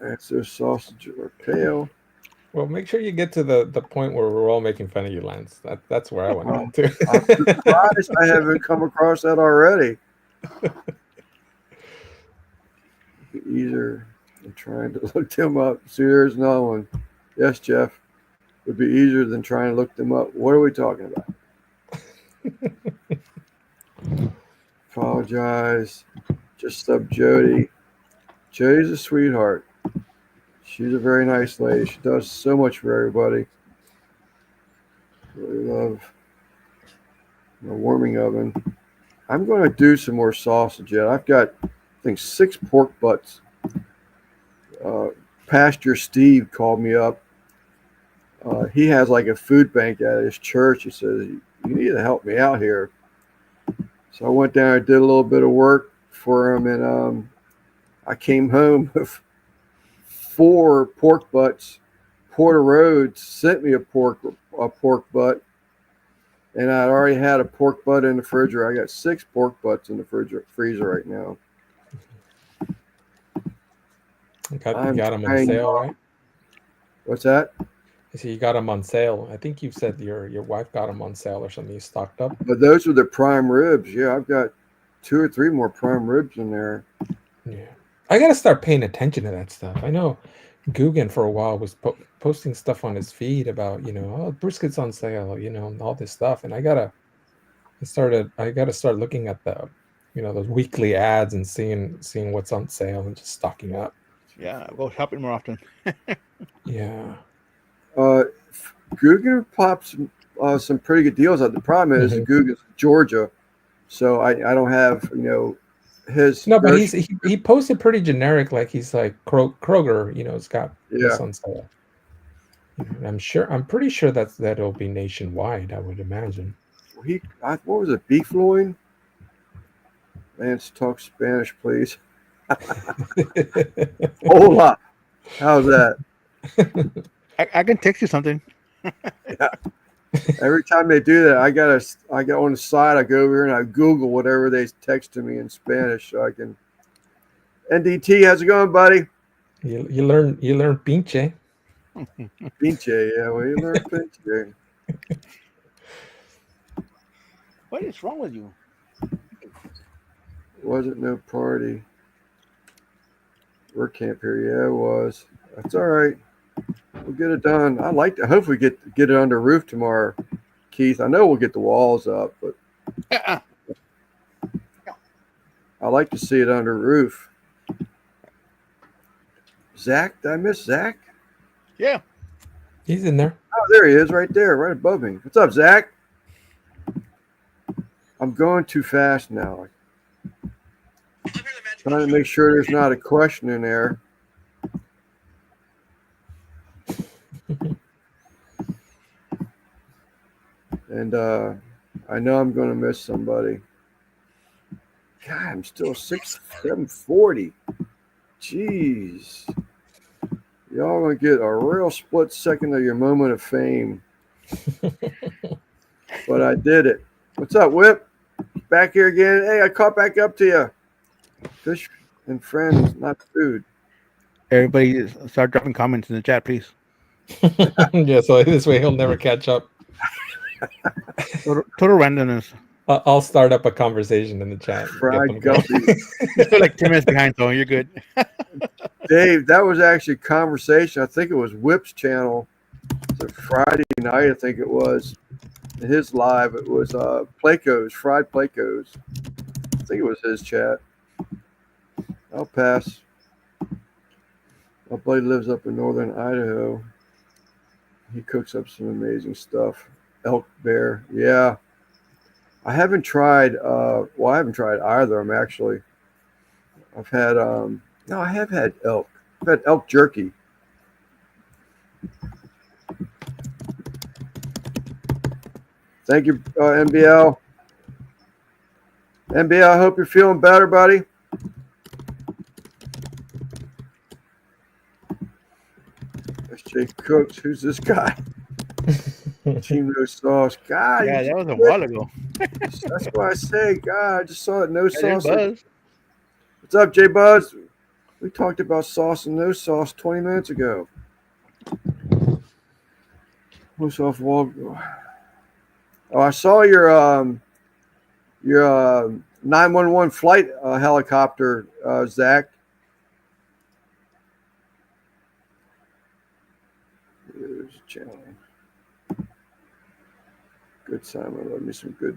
That's their sausage or kale. Well, make sure you get to the point where we're all making fun of you, Lance. That's where I want to get to. I'm surprised I haven't come across that already. Easier than trying to look them up. See, there's another one. Yes, Jeff. Would be easier than trying to look them up. What are we talking about? Apologize. Just sub Jody. Jody's a sweetheart. She's a very nice lady. She does so much for everybody. Really love my warming oven. I'm going to do some more sausage yet. I've got, I think, 6 pork butts. Pastor Steve called me up. He has like a food bank at his church. He says, you need to help me out here. So I went down and did a little bit of work for him, and I came home with 4 pork butts. Porter Rhodes sent me a pork butt, and I'd already had a pork butt in the refrigerator. I got 6 pork butts in the freezer right now. You got them on sale, right? What's that? I see you got them on sale. I think you said your wife got them on sale or something. You stocked up. But those were the prime ribs. Yeah, I've got 2 or 3 more prime ribs in there. Yeah, I gotta start paying attention to that stuff. I know Guggen for a while was posting stuff on his feed about brisket's on sale, all this stuff, and I gotta start looking at the those weekly ads and seeing what's on sale and just stocking up. Yeah, go shopping more often. Yeah. Guggen pops some pretty good deals. The problem is Guggen's Georgia, so I don't have his. No, but he posted pretty generic, like he's like Kroger, it's got this on sale. I'm pretty sure that'll be nationwide, I would imagine. What was it? Beef loin? Lance, talk Spanish, please. Hola. How's that? I can text you something. Yeah. Every time they do that, I got on the side. I go over here and I Google whatever they text to me in Spanish, so I can. NDT, how's it going, buddy? You learn pinche. Pinche, yeah. Well, you learn pinche. What is wrong with you? Wasn't no party. Work camp here, yeah, it was. That's all right. We'll get it done. I like to hopefully get it under roof tomorrow, Keith. I know we'll get the walls up, but I like to see it under roof. Zach, did I miss Zach? Yeah. He's in there. Oh, there he is, right there, right above me. What's up, Zach? I'm going too fast now. Trying to make sure there's not a question in there. And I know I'm going to miss somebody. God, I'm still 740. Jeez. Y'all going to get a real split second of your moment of fame. But I did it. What's up, Whip? Back here again. Hey, I caught back up to you. Fish and friends, not food. Everybody start dropping comments in the chat, please. Yeah, so this way he'll never catch up. Total randomness. I'll start up a conversation in the chat. Fried guppy. You're still like 10 minutes behind, so you're good. Dave, that was actually a conversation. I think it was Whip's channel. It was a Friday night, I think it was. In his live, it was Plecos, fried Plecos. I think it was his chat. I'll pass. My buddy lives up in northern Idaho. He cooks up some amazing stuff. Elk bear, yeah. I haven't tried. I haven't tried either of them actually. I've had. No, I have had elk. I've had elk jerky. Thank you, NBL. NBL, I hope you're feeling better, buddy. That's Jake Cooks. Who's this guy? Team No Sauce. God, Yeah, that was a while ago. that's why I say, God, I just saw it. No Yeah, there's sauce. Buzz. What's up, J Buzz? We talked about sauce and no sauce 20 minutes ago. What's off wall? Oh, I saw your 911 flight helicopter, Zach. There's a channel. Good Simon, love me some good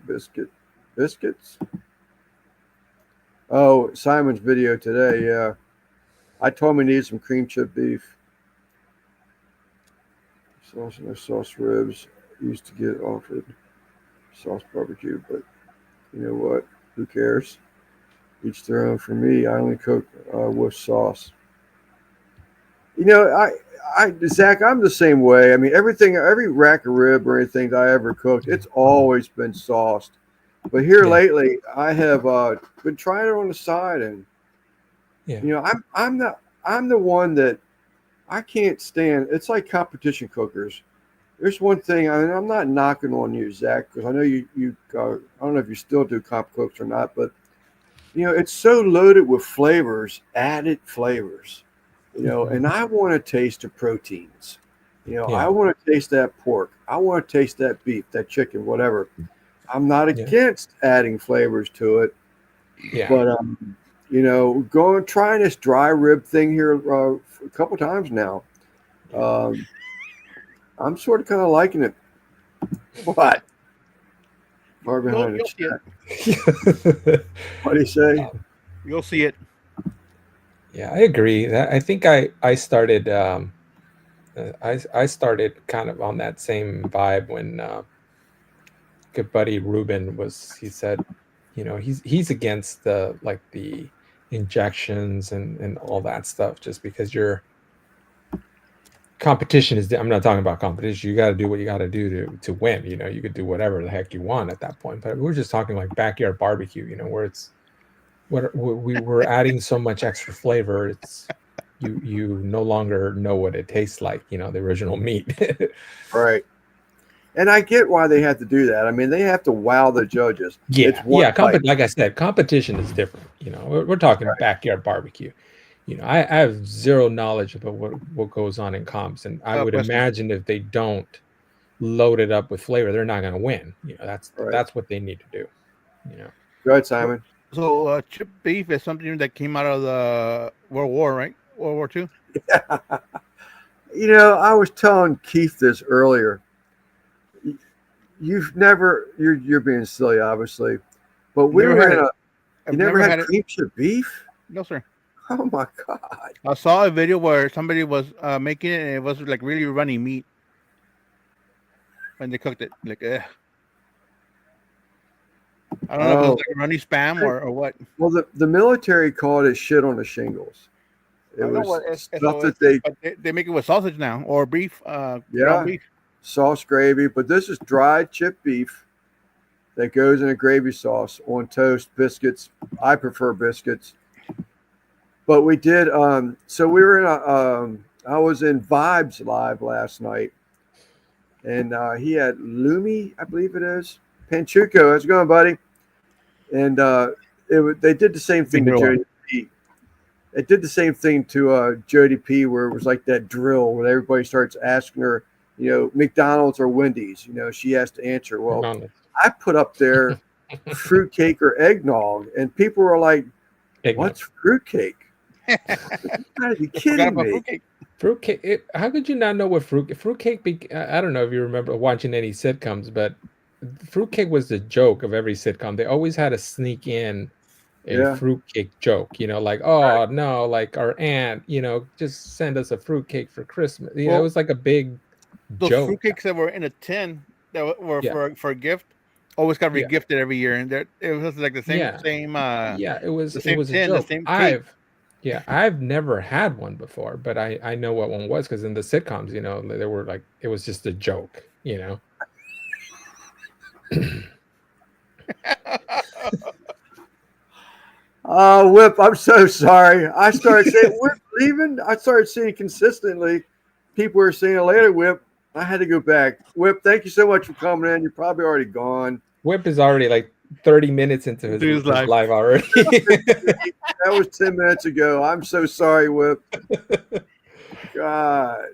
biscuits. Oh, Simon's video today, yeah. I told him he needed some cream chip beef. Sauce and no sauce ribs. Used to get offered sauce barbecue, but you know what? Who cares? Each their own. For me, I only cook with sauce. You know, Zach, I'm the same way. I mean, every rack of rib or anything that I ever cooked, it's always been sauced. But here lately, I have been trying it on the side, and you know, I'm the one that I can't stand. It's like competition cookers. There's one thing. I mean, I'm not knocking on you, Zach, because I know you. I don't know if you still do comp cooks or not, but you know, it's so loaded with flavors, added flavors. You know, and I want to taste the proteins. You know, I want to taste that pork. I want to taste that beef, that chicken, whatever. I'm not against adding flavors to it. Yeah. But you know, trying this dry rib thing here a couple times now. I'm sort of kind of liking it. What? Far behind the chat. What do you say? You'll see it. Yeah, I agree. I think I started I started kind of on that same vibe when good buddy Ruben he said, you know, he's against the injections and all that stuff, just because your competition is, I'm not talking about competition. You got to do what you got to do to win. You know, you could do whatever the heck you want at that point. But we're just talking like backyard barbecue, you know, where it's we were adding so much extra flavor. It's you no longer know what it tastes like, you know, the original meat. Right. And I get why they have to do that. I mean, they have to wow the judges. Yeah, like I said, competition is different. You know, we're talking backyard barbecue. I have zero knowledge about what goes on in comps, and I would Question. imagine if they don't load it up with flavor, they're not going to win. Right. That's what they need to do. Go ahead, Simon. So chip beef is something that came out of the World War, right? World War II. I was telling Keith this earlier. You're being silly, obviously, but we Never were had in it. a. I've You never had it. cream chip beef? No, sir. Oh my god! I saw a video where somebody was making it, and it was like really runny meat when they cooked it. Like, I don't know if it was like runny spam or what. Well, the military called it shit on the shingles. It I know was what it's stuff that they but they make it with sausage now or beef. Yeah. Ground beef. sauce gravy, but this is dried chip beef that goes in a gravy sauce on toast, biscuits. I prefer biscuits. But we did. So we were in a. I was in Vibes Live last night, and he had Lumi, I believe it is. Panchuco, how's it going, buddy? And they did the same thing to Real Jody P. It did the same thing to Jody P, where it was like that drill where everybody starts asking her, McDonald's or Wendy's. She has to answer. Well, McDonald's. I put up there fruitcake or eggnog, and people were like, Eggnog. "What's fruitcake?" Are you Forgot kidding about me? fruitcake. Fruitcake. How could you not know what fruitcake? I don't know if you remember watching any sitcoms, but fruitcake was the joke of every sitcom. They always had to sneak in a Yeah. fruitcake joke. Like, oh no, like our aunt, just send us a fruitcake for Christmas. It Well, was like a big Those joke. fruitcakes that were in a tin that were Yeah. for a gift always got Yeah. regifted every year, and it was like the same Yeah. same. Yeah, it was the it same was a tin, the joke. same cake. I've never had one before, but I know what one was because in the sitcoms, they were like it was just a joke. Whip, I'm so sorry. I started saying Whip leaving. I started seeing consistently. People were saying later, Whip. I had to go back. Whip, thank you so much for coming in. You're probably already gone. Whip is already like 30 minutes into his His live. live already. That was 10 minutes ago. I'm so sorry, Whip. God.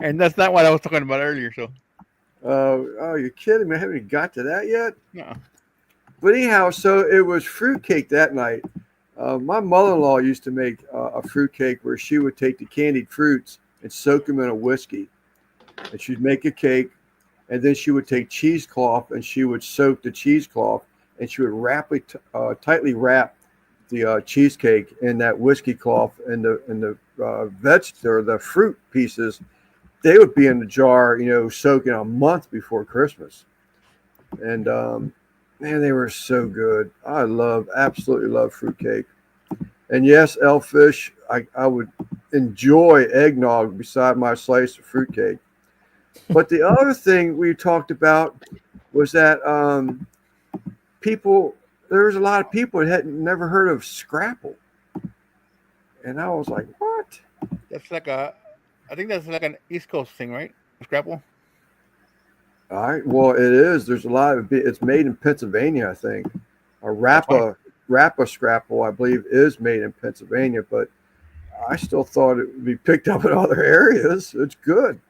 And that's not what I was talking about earlier. So Oh, you're kidding me. I haven't even got to that yet. no. But anyhow, so it was fruitcake that night. My mother-in-law used to make a fruitcake where she would take the candied fruits and soak them in a whiskey. And she'd make a cake, and then she would take cheesecloth and she would soak the cheesecloth, and she would tightly wrap the cheesecake in that whiskey cloth, and the or the fruit pieces, they would be in the jar, soaking a month before Christmas. And man, they were so good. I absolutely love fruitcake. And yes, Elfish, I would enjoy eggnog beside my slice of fruitcake. But the other thing we talked about was that there was a lot of people that had never heard of Scrapple. And I was like, what? That's I think that's like an East Coast thing, right? Scrapple. All right. Well, it is. There's a lot of it's made in Pennsylvania, I think. A Rappa Scrapple, I believe, is made in Pennsylvania, but I still thought it would be picked up in other areas. It's good.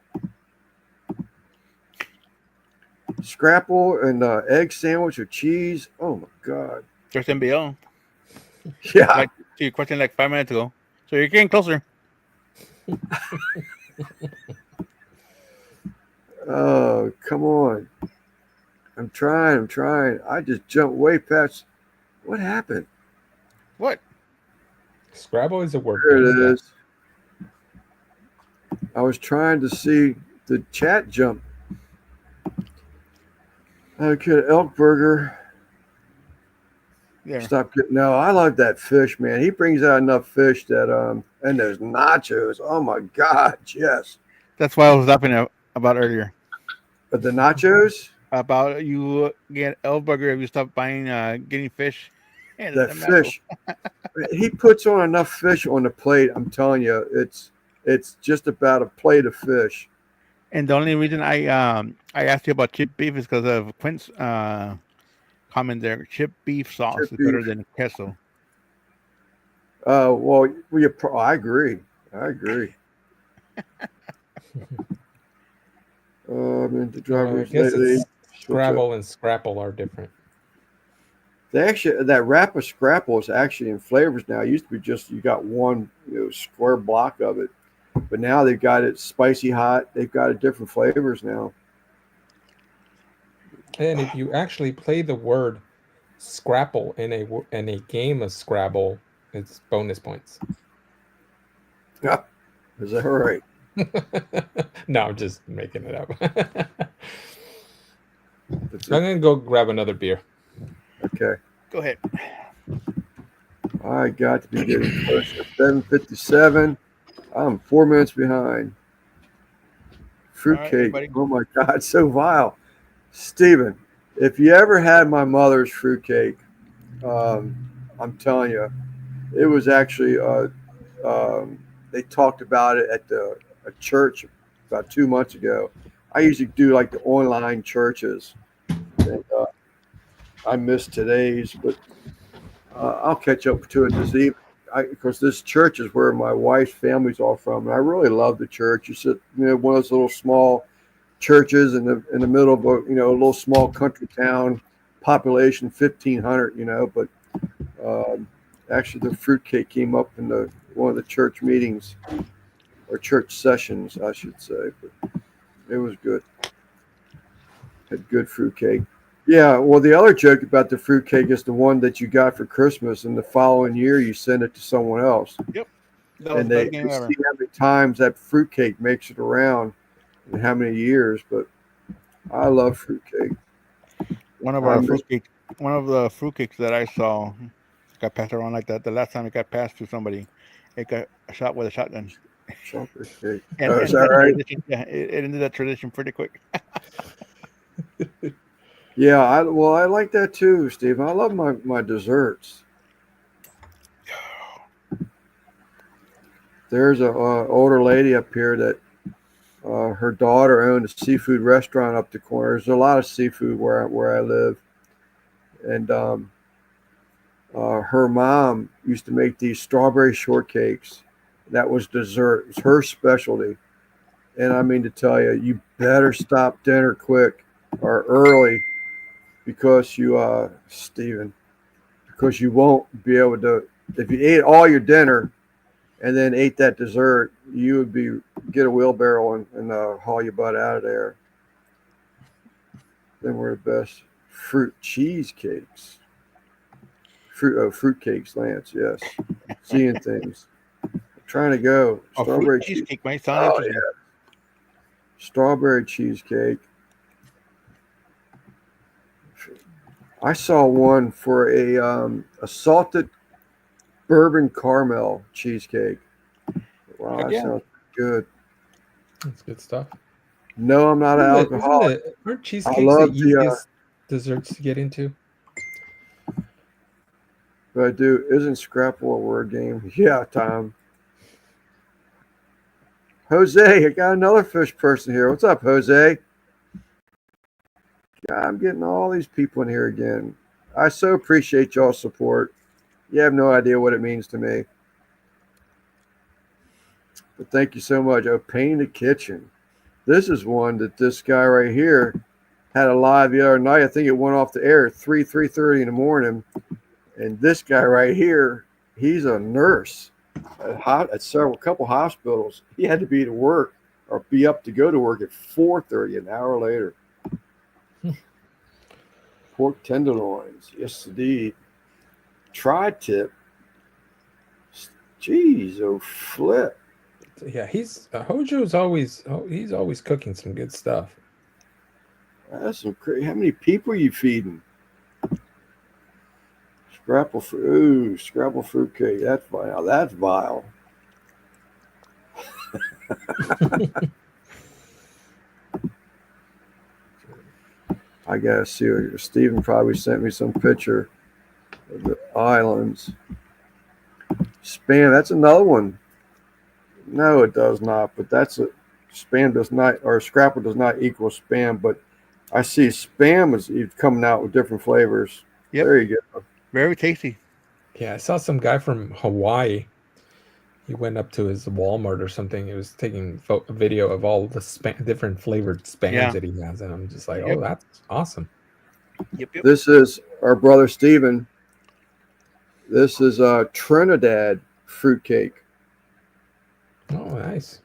Scrapple and egg sandwich with cheese. Oh my God. There's MBL. Yeah. Like to your question like 5 minutes ago. So you're getting closer. Oh, come on. I'm trying. I just jumped way past. What happened? What? Scrabble is a word. There game, it yeah. is. I was trying to see the chat jump. Okay, elk burger. Yeah. Stop getting. No, I love that fish, man. He brings out enough fish that and those nachos. Oh my God, yes. That's what I was laughing about earlier. But the nachos, About you get Elburger if you stop buying getting fish. And that fish. He puts on enough fish on the plate. I'm telling you, it's just about a plate of fish. And the only reason I asked you about chip beef is because of Quint's comment there. Chip beef sauce Chip is better beef. than queso. I agree. I agree. I'm into I drivers guess lately. it's Switch up. Scrabble and Scrapple are different. They actually that wrap of Scrapple is actually in flavors now. It used to be just you got one square block of it, but now they've got it spicy hot. They've got it different flavors now. And if you actually play the word Scrapple in a game of Scrabble, it's bonus points. Yeah, is that right? No, I'm just making it up. That's I'm it. gonna go grab another beer. Okay. Go ahead. I got to be getting close to 7:57. I'm 4 minutes behind. All right, Fruitcake. everybody. Oh my God, so vile. Steven, if you ever had my mother's fruitcake, um, I'm telling you, it was actually, they talked about it at a church about 2 months ago. I usually do like the online churches. And, I missed today's, but I'll catch up to it this evening. Because this church is where my wife's family's all from, and I really love the church. You sit, one of those little small churches in the middle of a little small country town, population 1,500. But um, actually the fruitcake came up in the one of the church meetings or church sessions, I should say. But it was good. Had good fruitcake. Yeah, well, the other joke about the fruitcake is the one that you got for Christmas, and the following year you send it to someone else, Yep. That was and the they best game ever. see how many times that fruitcake makes it around and how many years. But I love fruitcake. One of I our miss fruitcake, one of the fruitcakes that I saw got passed around like that. The last time it got passed to somebody, it got shot with a shotgun, chocolate cake. and Oh, is ended that that right? tradition. Yeah, it ended that tradition pretty quick. Yeah, I like that too, Steve. I love my desserts. There's a older lady up here that her daughter owned a seafood restaurant up the corner. There's a lot of seafood where I live, and her mom used to make these strawberry shortcakes. That was dessert. It was her specialty. And I mean to tell you, you better stop dinner quick or early because Stephen, because you won't be able to. If you ate all your dinner and then ate that dessert, you would get a wheelbarrow and haul your butt out of there. Then we're the best fruit cheesecakes. Fruit cakes, Lance. Yes, seeing things. I'm trying to go A fruit strawberry cheese. cheesecake might sound Oh interesting. yeah, strawberry cheesecake. I saw one for a salted bourbon caramel cheesecake. Wow, Heck that yeah. sounds good. That's good stuff. No, I'm not an alcoholic. Aren't I cheesecakes the love easiest desserts to get into? but I do. Isn't Scrapple a word game? Yeah, Tom. Jose, I got another fish person here. What's up, Jose? God, I'm getting all these people in here again. I so appreciate y'all's support. You have no idea what it means to me. But thank you so much. Oh, Pain the Kitchen. This is one that this guy right here had a live the other night. I think it went off the air at 3:30 in the morning. And this guy right here, he's a nurse at several couple hospitals. He had to be to work or be up to go to work at 4:30 an hour later. Pork tenderloins, yes indeed. Tri-tip. Jeez, oh flip. Yeah, Hojo's always he's always cooking some good stuff. That's some crazy. How many people are you feeding? Scrapple fruitcake. That's vile. That's vile. I gotta see. Stephen probably sent me some picture of the islands. Spam. That's another one. No, it does not. But spam does not, or Scrapple does not equal spam. But I see spam is coming out with different flavors. Yep. There you go. Very tasty. Yeah, I saw some guy from Hawaii. He went up to his Walmart or something. He was taking a video of all the different flavored spams Yeah. that he has, and I'm just like, Yep. oh, that's awesome. Yep. This is our brother Steven. This is Trinidad fruitcake. Oh, nice.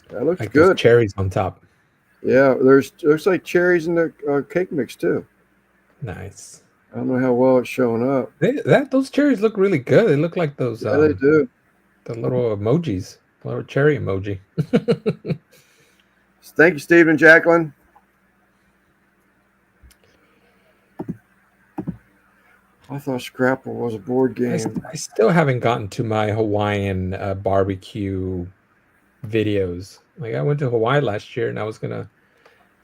That looks Like those good. cherries on top. Yeah, there's like cherries in the cake mix too. Nice. I don't know how well it's showing up. Those cherries look really good. They look like those Yeah, they do. the little emojis, little cherry emoji. Thank you, Stephen, Jacqueline. I thought Scrapple was a board game. I still haven't gotten to my Hawaiian barbecue videos. Like I went to Hawaii last year and I was gonna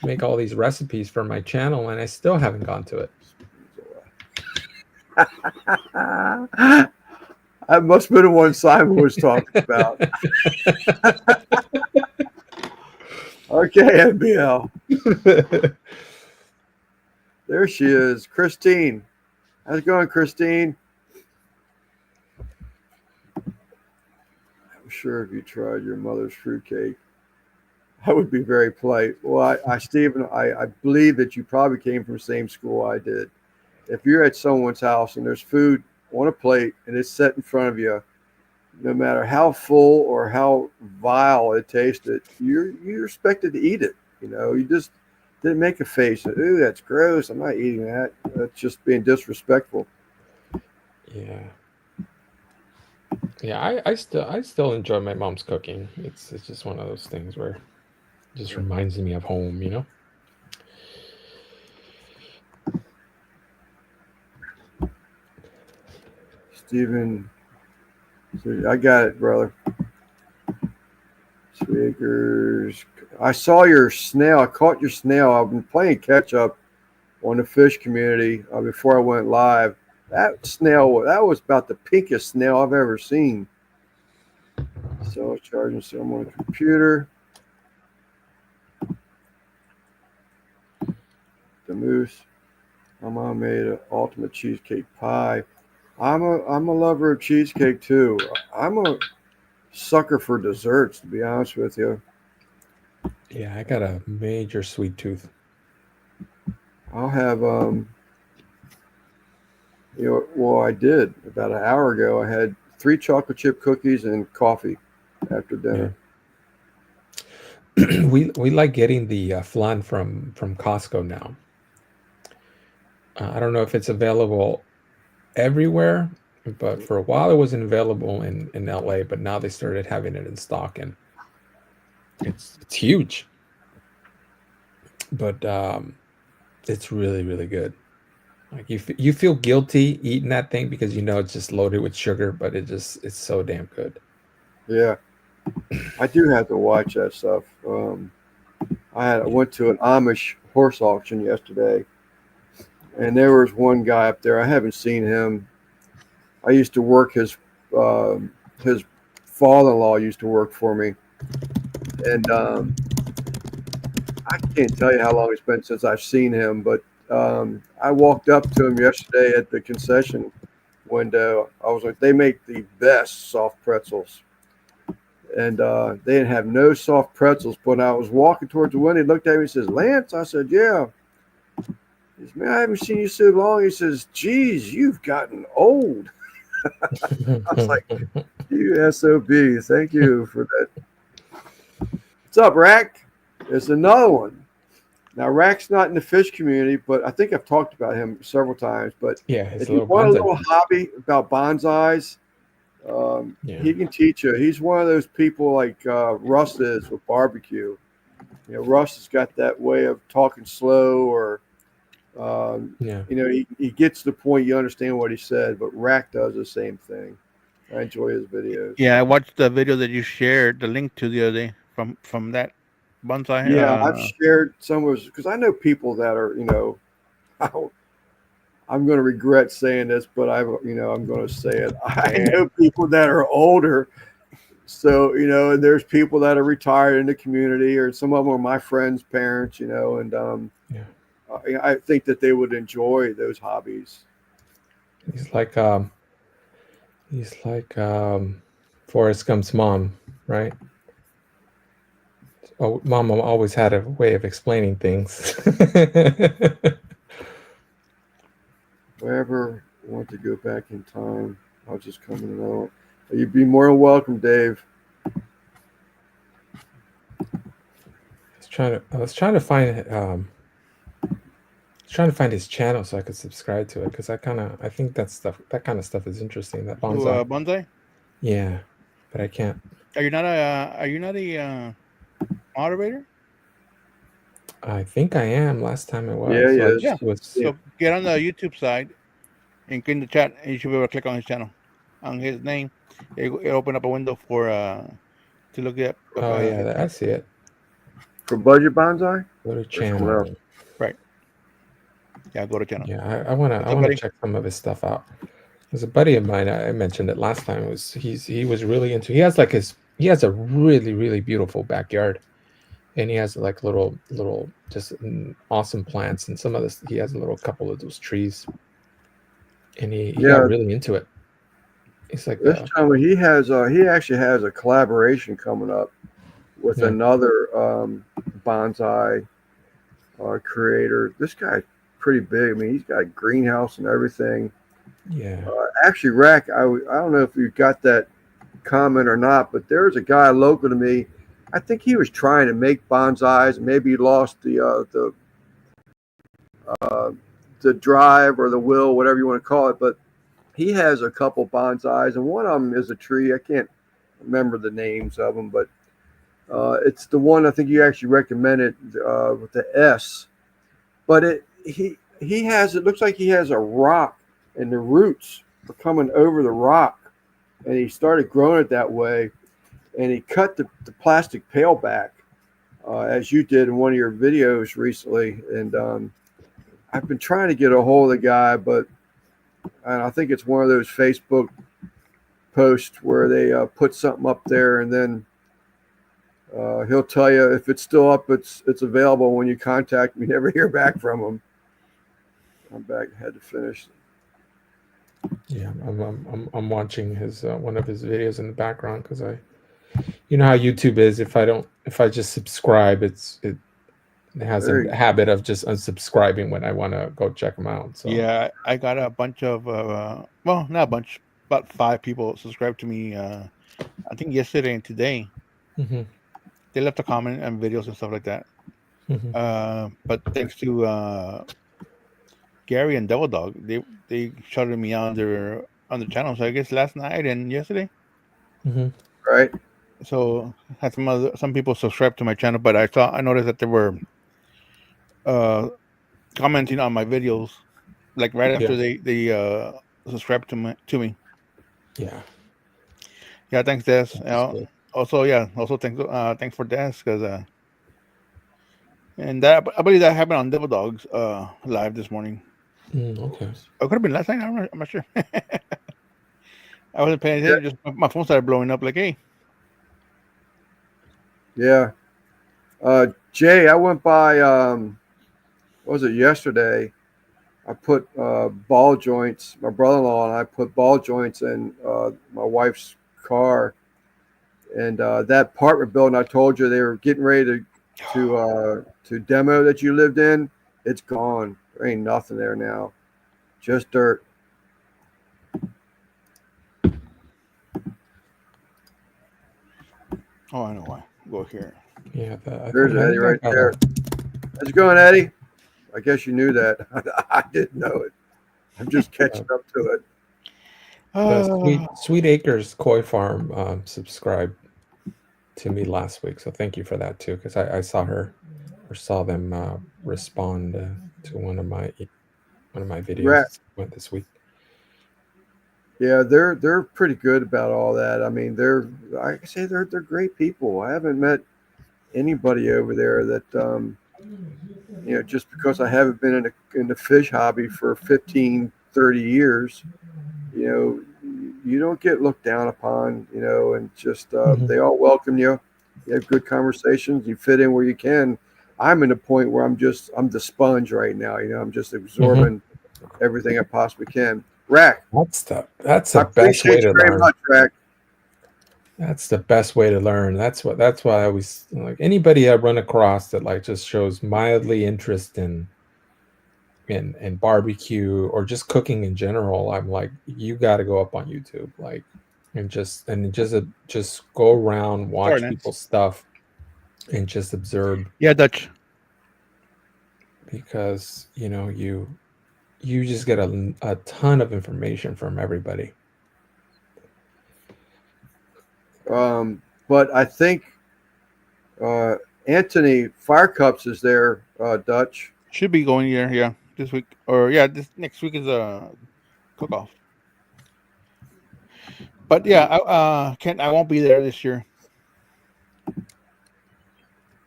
make all these recipes for my channel, and I still haven't gone to it. That must have been the one Simon was talking about. Okay, NBL. There she is, Christine. How's it going, Christine? I'm sure if you tried your mother's fruitcake, that would be very polite. Well, Stephen, I believe that you probably came from the same school I did. If you're at someone's house and there's food on a plate and it's set in front of you, no matter how full or how vile it tasted, you're expected to eat it. You know, you just didn't make a face. Ooh, that's gross. I'm not eating that. That's just being disrespectful. Yeah. Yeah, I still enjoy my mom's cooking. It's just one of those things where it just reminds me of home, you know? Steven, I got it, brother. Speakers. I saw your snail. I caught your snail. I've been playing catch up on the fish community before I went live. That snail, that was about the pinkest snail I've ever seen. So charging some on the computer. The moose. My mom made an ultimate cheesecake pie. I'm a lover of cheesecake too. I'm a sucker for desserts, to be honest with you. Yeah, I got a major sweet tooth. I'll have well, I did about an hour ago. I had 3 chocolate chip cookies and coffee after dinner. Yeah. we like getting the flan from Costco now. I don't know if it's available everywhere, but for a while it wasn't available in LA, but now they started having it in stock, and it's huge. But it's really, really good. Like you feel guilty eating that thing because you know it's just loaded with sugar, but it's so damn good. Yeah, I do have to watch that stuff. I went to an Amish horse auction yesterday, and there was one guy up there. I haven't seen him. I used to work his father-in-law used to work for me, and I can't tell you how long it's been since I've seen him. But I walked up to him yesterday at the concession window. I was like, they make the best soft pretzels. And they didn't have no soft pretzels. But I was walking towards the window. He looked at me and says, Lance? I said, yeah. He says, man, I haven't seen you so long. He says, geez, you've gotten old. I was like, you SOB. Thank you for that. What's up, Rack? There's another one. Now, Rack's not in the fish community, but I think I've talked about him several times. But Yeah, it's if a you little want a bonsai. little hobby about bonsais, he can teach you. He's one of those people like Russ is with barbecue. You know, Russ has got that way of talking slow, or Yeah. you know, he gets to the point you understand what he said. But Rack does the same thing. I enjoy his videos. Yeah, I watched the video that you shared the link to the other day from that bonsai. Yeah, I've shared some of his because I know people that are, you know, I'm going to regret saying this, but I'm going to say it. I know people that are older. So, you know, and there's people that are retired in the community, or some of them are my friends' parents, you know, and I think that they would enjoy those hobbies. He's like Forrest Gump's mom, right? Oh, Mom always had a way of explaining things. Wherever I want to go back in time, I'll just come in another one. You'd be more than welcome, Dave. I was trying to find his channel so I could subscribe to it because I think that kind of stuff is interesting. That To bonsai, Bonsai. yeah, but I can't. Are you not a moderator? I think I am. Last time it was. Yeah, he So I is. just was. So get on the YouTube side and get in the chat, and you should be able to click on his channel, on his name. It'll open up a window for to look at. Oh yeah, I see it. For Budget Bonsai? Go to else? channel. Right. Yeah, go to channel. Yeah, I wanna buddy? check some of his stuff out. There's a buddy of mine. I mentioned it last time. He was really into. He has a really really beautiful backyard, and he has like little just awesome plants, and some of this he has a little couple of those trees, and he Yeah. got really into it. It's like This time he actually has a collaboration coming up with Yeah. another bonsai creator. This guy's pretty big. I mean, he's got a greenhouse and everything. yeah. Actually, Rack, I don't know if you got that comment or not, but there's a guy local to me. I think he was trying to make bonsais. Maybe he lost the drive or the will, whatever you want to call it. But he has a couple bonsais, and one of them is a tree. I can't remember the names of them, but it's the one I think you actually recommended with the S. But he has, it looks like he has a rock, and the roots are coming over the rock, and he started growing it that way, and he cut the plastic pail back, as you did in one of your videos recently, and I've been trying to get a hold of the guy, but and I think it's one of those Facebook posts where they put something up there, and then he'll tell you if it's still up, it's available when you contact me. Never hear back from him. I'm back. Had to finish. Yeah, I'm watching his one of his videos in the background because you know how YouTube is. If I just subscribe, it has a habit of just unsubscribing when I want to go check them out. So yeah, I got a bunch of well, not a bunch, about 5 people subscribed to me. I think yesterday and today. Mm-hmm. They left a comment and videos and stuff like that. Mm-hmm. But thanks to Gary and Devil Dog, they shouted me out on the channel. So I guess last night and yesterday. Mm-hmm. Right. So had some people subscribed to my channel, but I noticed that they were commenting on my videos, like right after they subscribed to me. Yeah. Yeah. Thanks, Des. Also thanks for Des because and that I believe that happened on Devil Dog's live this morning. Okay. It could have been last night. I'm not sure. I wasn't paying attention. Yeah. Just my phone started blowing up. Like, hey. Yeah. Jay, I went by. What was it yesterday? I put ball joints. My brother-in-law and I put ball joints in my wife's car, and that apartment building I told you they were getting ready to demo that you lived in. It's gone. There ain't nothing there now. Just dirt. Oh, I know why. Go here. Yeah. There's Eddie right there. How's it going, Eddie? I guess you knew that. I didn't know it. I'm just catching up to it. Sweet Acres Koi Farm subscribed to me last week, so thank you for that too, because I saw them respond to one of my videos went this week. Yeah, they're pretty good about all that. I mean, they're great people. I haven't met anybody over there that just because I haven't been in the fish hobby for 15, 30 years, you don't get looked down upon, and just they all welcome you. You have good conversations. You fit in where you can. I'm in a point where I'm the sponge right now. I'm just absorbing everything I possibly can. Rack. That's I the best way appreciate to you very learn. much, Rack. That's the best way to learn. That's why I always like anybody I run across that like just shows mildly interest in barbecue or just cooking in general. I'm like, you got to go up on YouTube, like, and just go around, Sorry, watch Lance. people's stuff, and just observe, Yeah, Dutch. because you just get a ton of information from everybody. But I think Anthony Firecups is there, Dutch. Should be going here, yeah, this week. Or yeah, this next week is a cook off. But yeah, I won't be there this year.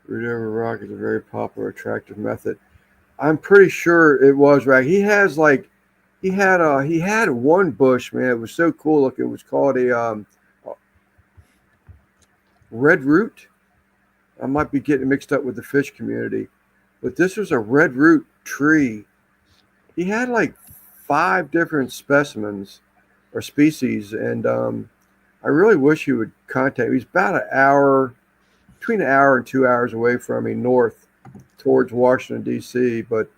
Root over rock is a very popular, attractive method. I'm pretty sure it was Rack. He has like, he had one bush, man. It was so cool looking. It was called a red root. I might be getting mixed up with the fish community, but this was a red root tree. He had like 5 different specimens or species, and I really wish he would contact me. He's about an hour, between an hour and 2 hours away from me, north towards Washington, D.C., but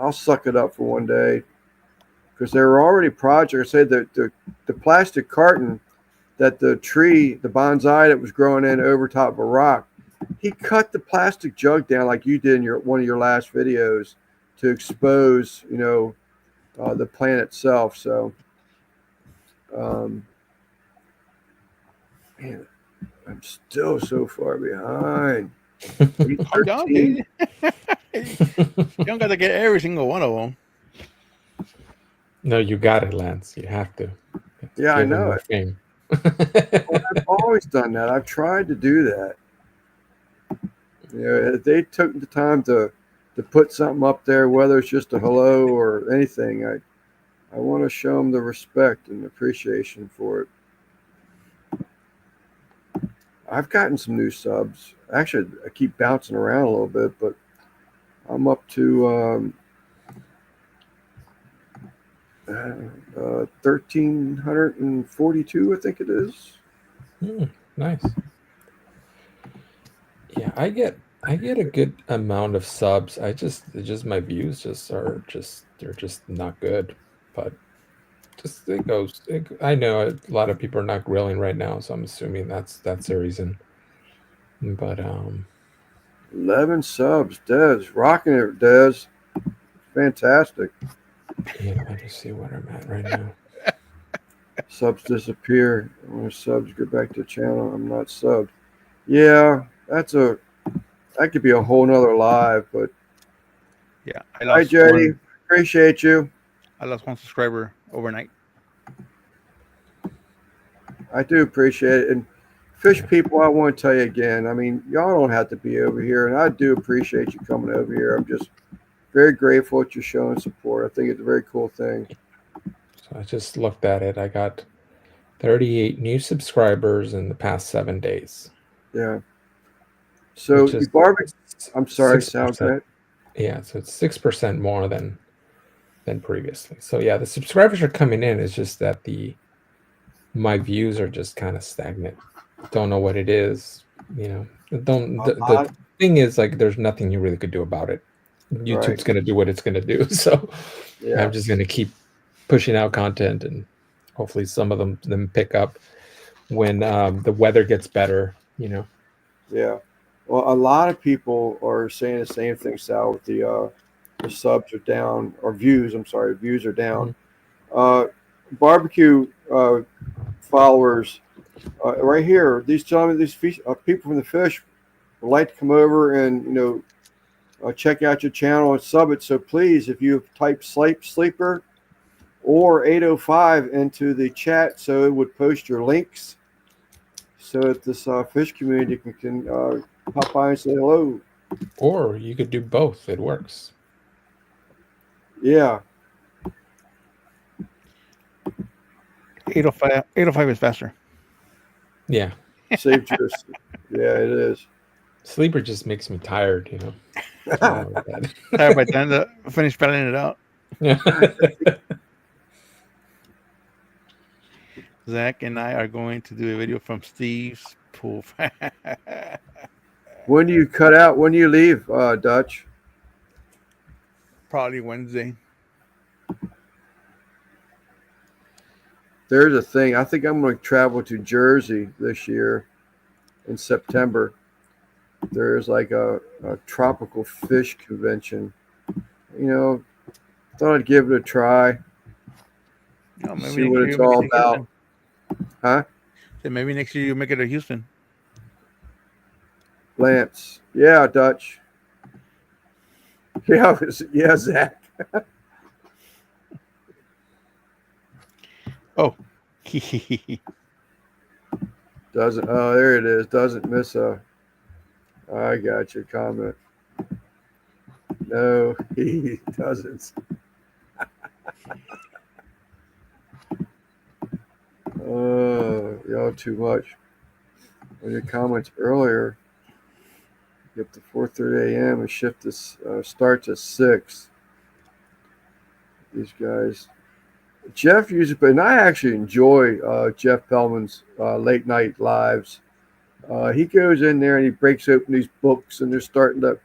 I'll suck it up for one day, because there were already projects. I say that the plastic carton that the tree, the bonsai that was growing in over top of a rock, he cut the plastic jug down like you did in one of your last videos to expose, the plant itself. So, man, I'm still so far behind. Calm down, dude. You don't got to get every single one of them. No, you got it, Lance. You have to. Yeah, I Give him know more it. fame. Well, I've always done that. I've tried to do that. If they took the time to put something up there, whether it's just a hello or anything, I want to show them the respect and appreciation for it. I've gotten some new subs. Actually, I keep bouncing around a little bit, but I'm up to 1,342, I think it is. Nice. Yeah, I get a good amount of subs. My views they're just not good. But just it goes. I know a lot of people are not grilling right now, so I'm assuming that's the reason. But 11 subs. Dez, rocking it, Dez. Fantastic. yeah, let me see what I'm at right now. Subs disappear. When subs go back to the channel, I'm not subbed. Yeah, that could be a whole nother live, but Yeah, hi Jody, appreciate you. I lost one subscriber overnight. I do appreciate it. And fish people, I want to tell you again, I mean, y'all don't have to be over here, and I do appreciate you coming over here. I'm just very grateful that you're showing support. I think it's a very cool thing. So I just looked at it. I got 38 new subscribers in the past 7 days. Yeah. So the barbecue. I'm sorry, Sal. Go ahead. Yeah, so it's 6% more than previously. So yeah, the subscribers are coming in. It's just that my views are just kind of stagnant. Don't know what it is. The thing is, like, there's nothing you really could do about it. YouTube's going to do what it's going to do. So yeah. I'm just going to keep pushing out content, and hopefully some of them pick up when the weather gets better. Yeah. Well, a lot of people are saying the same thing, Sal, with the subs are down, or views. I'm sorry, views are down. Mm-hmm. Barbecue followers right here. These gentlemen, these people from the fish would like to come over and check out your channel and sub it. So please, if you type Sleeper or 805 into the chat, so it would post your links, so that this fish community can pop by and say hello. Or you could do both. It works. Yeah. 805 is faster. Yeah. Save yours. Yeah, it is. Sleeper just makes me tired, Tired by the time to finish spelling it out. Yeah. Zach and I are going to do a video from Steve's pool. When do you cut out? When do you leave, Dutch? Probably Wednesday. There's a thing. I think I'm going to travel to Jersey this year in September. There's like a tropical fish convention. You know, thought I'd give it a try. Oh, maybe See next what year it's you make all it to about. Houston. Huh? So maybe next year you make it to Houston. Lance. Yeah, Dutch. Yeah, yeah, Zach. Oh. Doesn't. Oh, there it is. Doesn't miss a. I got your comment. No, he doesn't. Oh, y'all too much. On your comments earlier, get to 4:30 a.m. and shift this starts at 6. These guys. Jeff usually, and I actually enjoy Jeff Pellman's late night lives. He goes in there and he breaks open these books, and they're starting to.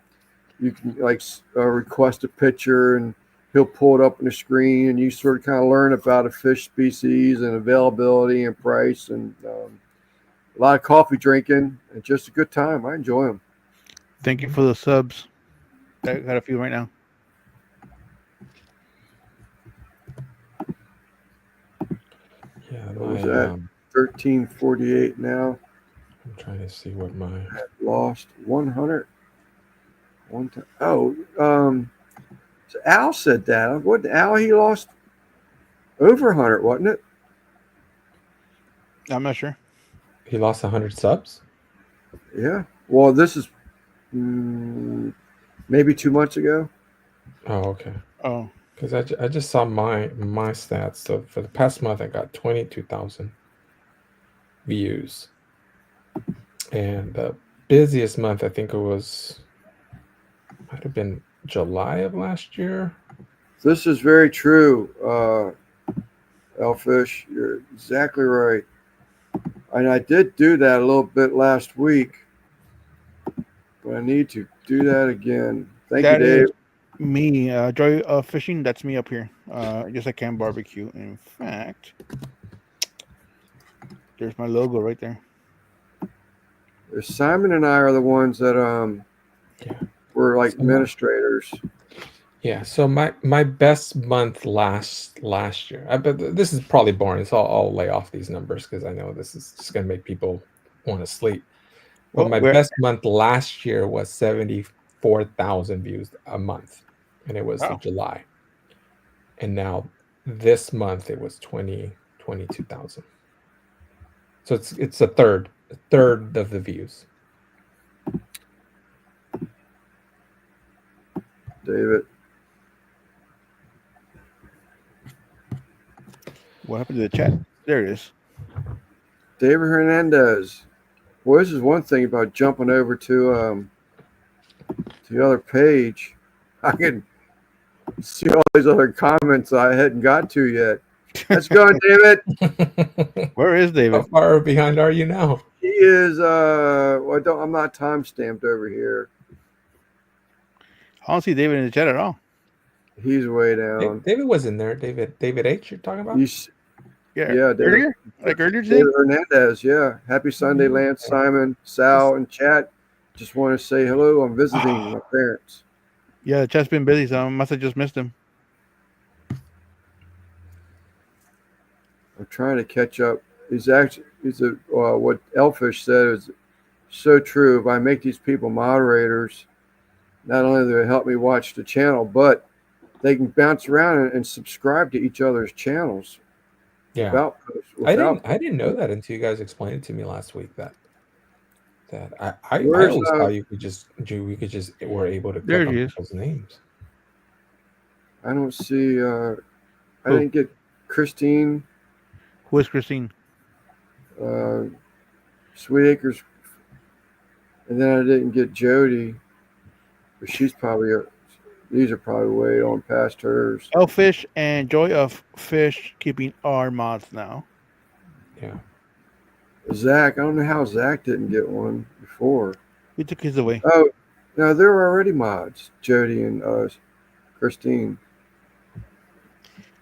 You can like request a picture, and he'll pull it up on the screen, and you sort of kind of learn about a fish species and availability and price, and a lot of coffee drinking, and just a good time. I enjoy them. Thank you for the subs. I got a few right now. Yeah, What was my, that? 1348 now. I'm trying to see what my. Lost 100. One time. Oh, so Al said that. What Al? He lost over 100, wasn't it? I'm not sure. He lost 100 subs? Yeah. Well, this is maybe 2 months ago. Oh, okay. Oh. Because I just saw my stats. So for the past month, I got 22,000 views. And the busiest month, I think it might have been July of last year. This is very true, Elfish. You're exactly right. And I did do that a little bit last week, but I need to do that again. Thank you, Dave. Me, Joy of Fishing. That's me up here. Just like Camp Barbecue. In fact, there's my logo right there. Simon and I are the ones that were like administrators. Yeah. So my best month last year. But this is probably boring. So I'll lay off these numbers because I know this is just going to make people want to sleep. But my best month last year was 74,000 views a month, and it was July. And now this month it was 22,000. So it's a third of the views. David. What happened to the chat? There it is. David Hernandez. Well, this is one thing about jumping over to the other page. I can see all these other comments I hadn't got to yet. Let's go, David. Where is David? How far behind are you now? He is. I'm not time stamped over here. I don't see David in the chat at all. He's way down. David was in there. David H. You're talking about? Yeah, David. Earlier? Like earlier today? David Hernandez. Yeah. Happy Sunday, Lance, Simon, Sal, and chat. Just want to say hello. I'm visiting my parents. Yeah, the chat's been busy, so I must have just missed him. I'm trying to catch up. What Elfish said is so true. If I make these people moderators, not only do they help me watch the channel, but they can bounce around and subscribe to each other's channels. Yeah, I didn't know that until you guys explained it to me last week. That I always thought we could just were able to click on people's names. I don't see. I didn't get Christine. Who is Christine? Sweet Acres, and then I didn't get Jody, but she's probably. These are probably way on past hers. Elfish and Joy of Fish keeping our mods now. Yeah. Zach, I don't know how Zach didn't get one before. We took his away. Oh, no, there were already mods. Jody and Christine.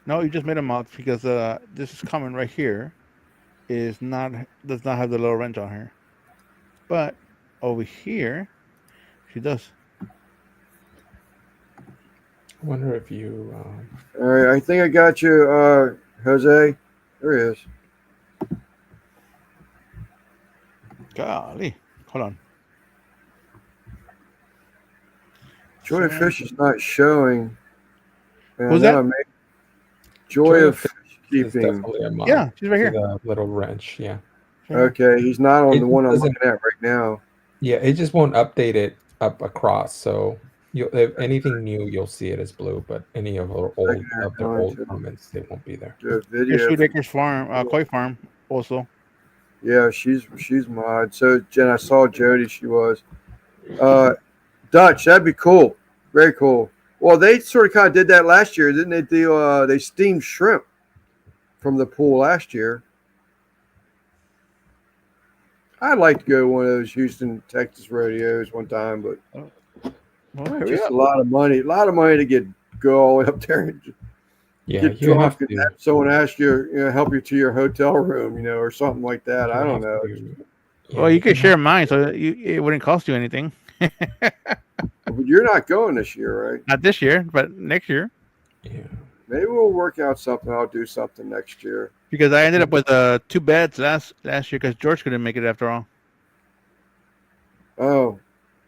No, you just made a mod because this is comment right here does not have the little wrench on her, but over here she does. I wonder if you. All right, I think I got you, Jose. There he is. Golly, hold on. Joy of Fish is not showing. And Who's then that? I made Joy of Fish It's keeping. definitely a mod. Yeah, she's right See here. the little wrench. Yeah. Okay, he's not on It the one I'm doesn't- looking at right now. Yeah. It just won't update it up across. So if anything new, you'll see it as blue. But any of their old comments, they won't be there. Do a Here's video. Sweet Acres Farm, Koi Farm, also. Yeah, she's mod. So Jen, I saw Jody. She was. Dutch, that'd be cool. Very cool. Well, they sort of kind of did that last year, didn't they? They steamed shrimp from the pool last year. I'd like to go to one of those Houston, Texas rodeos one time, but Well, hurry just up. a lot of money to go all the way up there and Yeah. get You have drunk and to. have someone ask you, help you to your hotel room, or something like that. I don't know. Well, you could share mine, so it wouldn't cost you anything. But you're not going this year, right? Not this year, but next year. Yeah. Maybe we'll work out something. I'll do something next year. Because I ended up with 2 beds last year because George couldn't make it after all. Oh,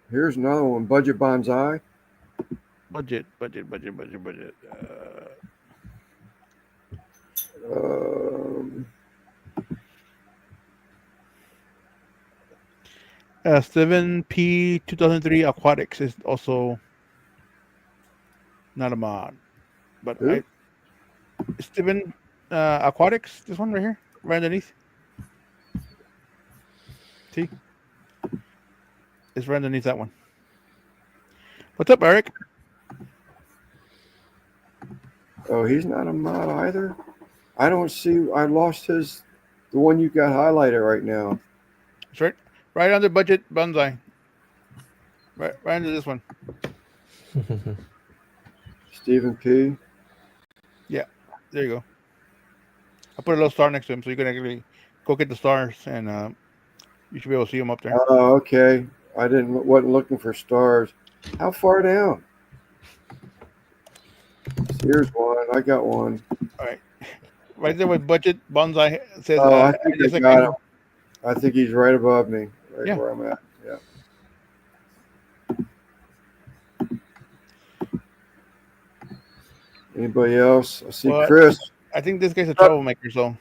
here's another one. Budget Bonsai. Budget. Steven P 2003 Aquatics is also not a mod, but Who? Steven Aquatics, this one right here, right underneath. See, it's right underneath that one. What's up, Eric? Oh, he's not a mod either. I don't see. I lost the one you got highlighted right now. It's right under budget bonsai. Right under this one. Stephen P. There you go. I put a little star next to him, so you can actually go get the stars, and you should be able to see them up there. Oh, okay. I wasn't looking for stars. How far down? Here's one. I got one. All right, right there with budget bonsai it says. Oh, I think just I like got you. him. I think he's right above me, right Yeah. where I'm at. Yeah. Anybody else? I see Well, Chris. I think this guy's a troublemaker, so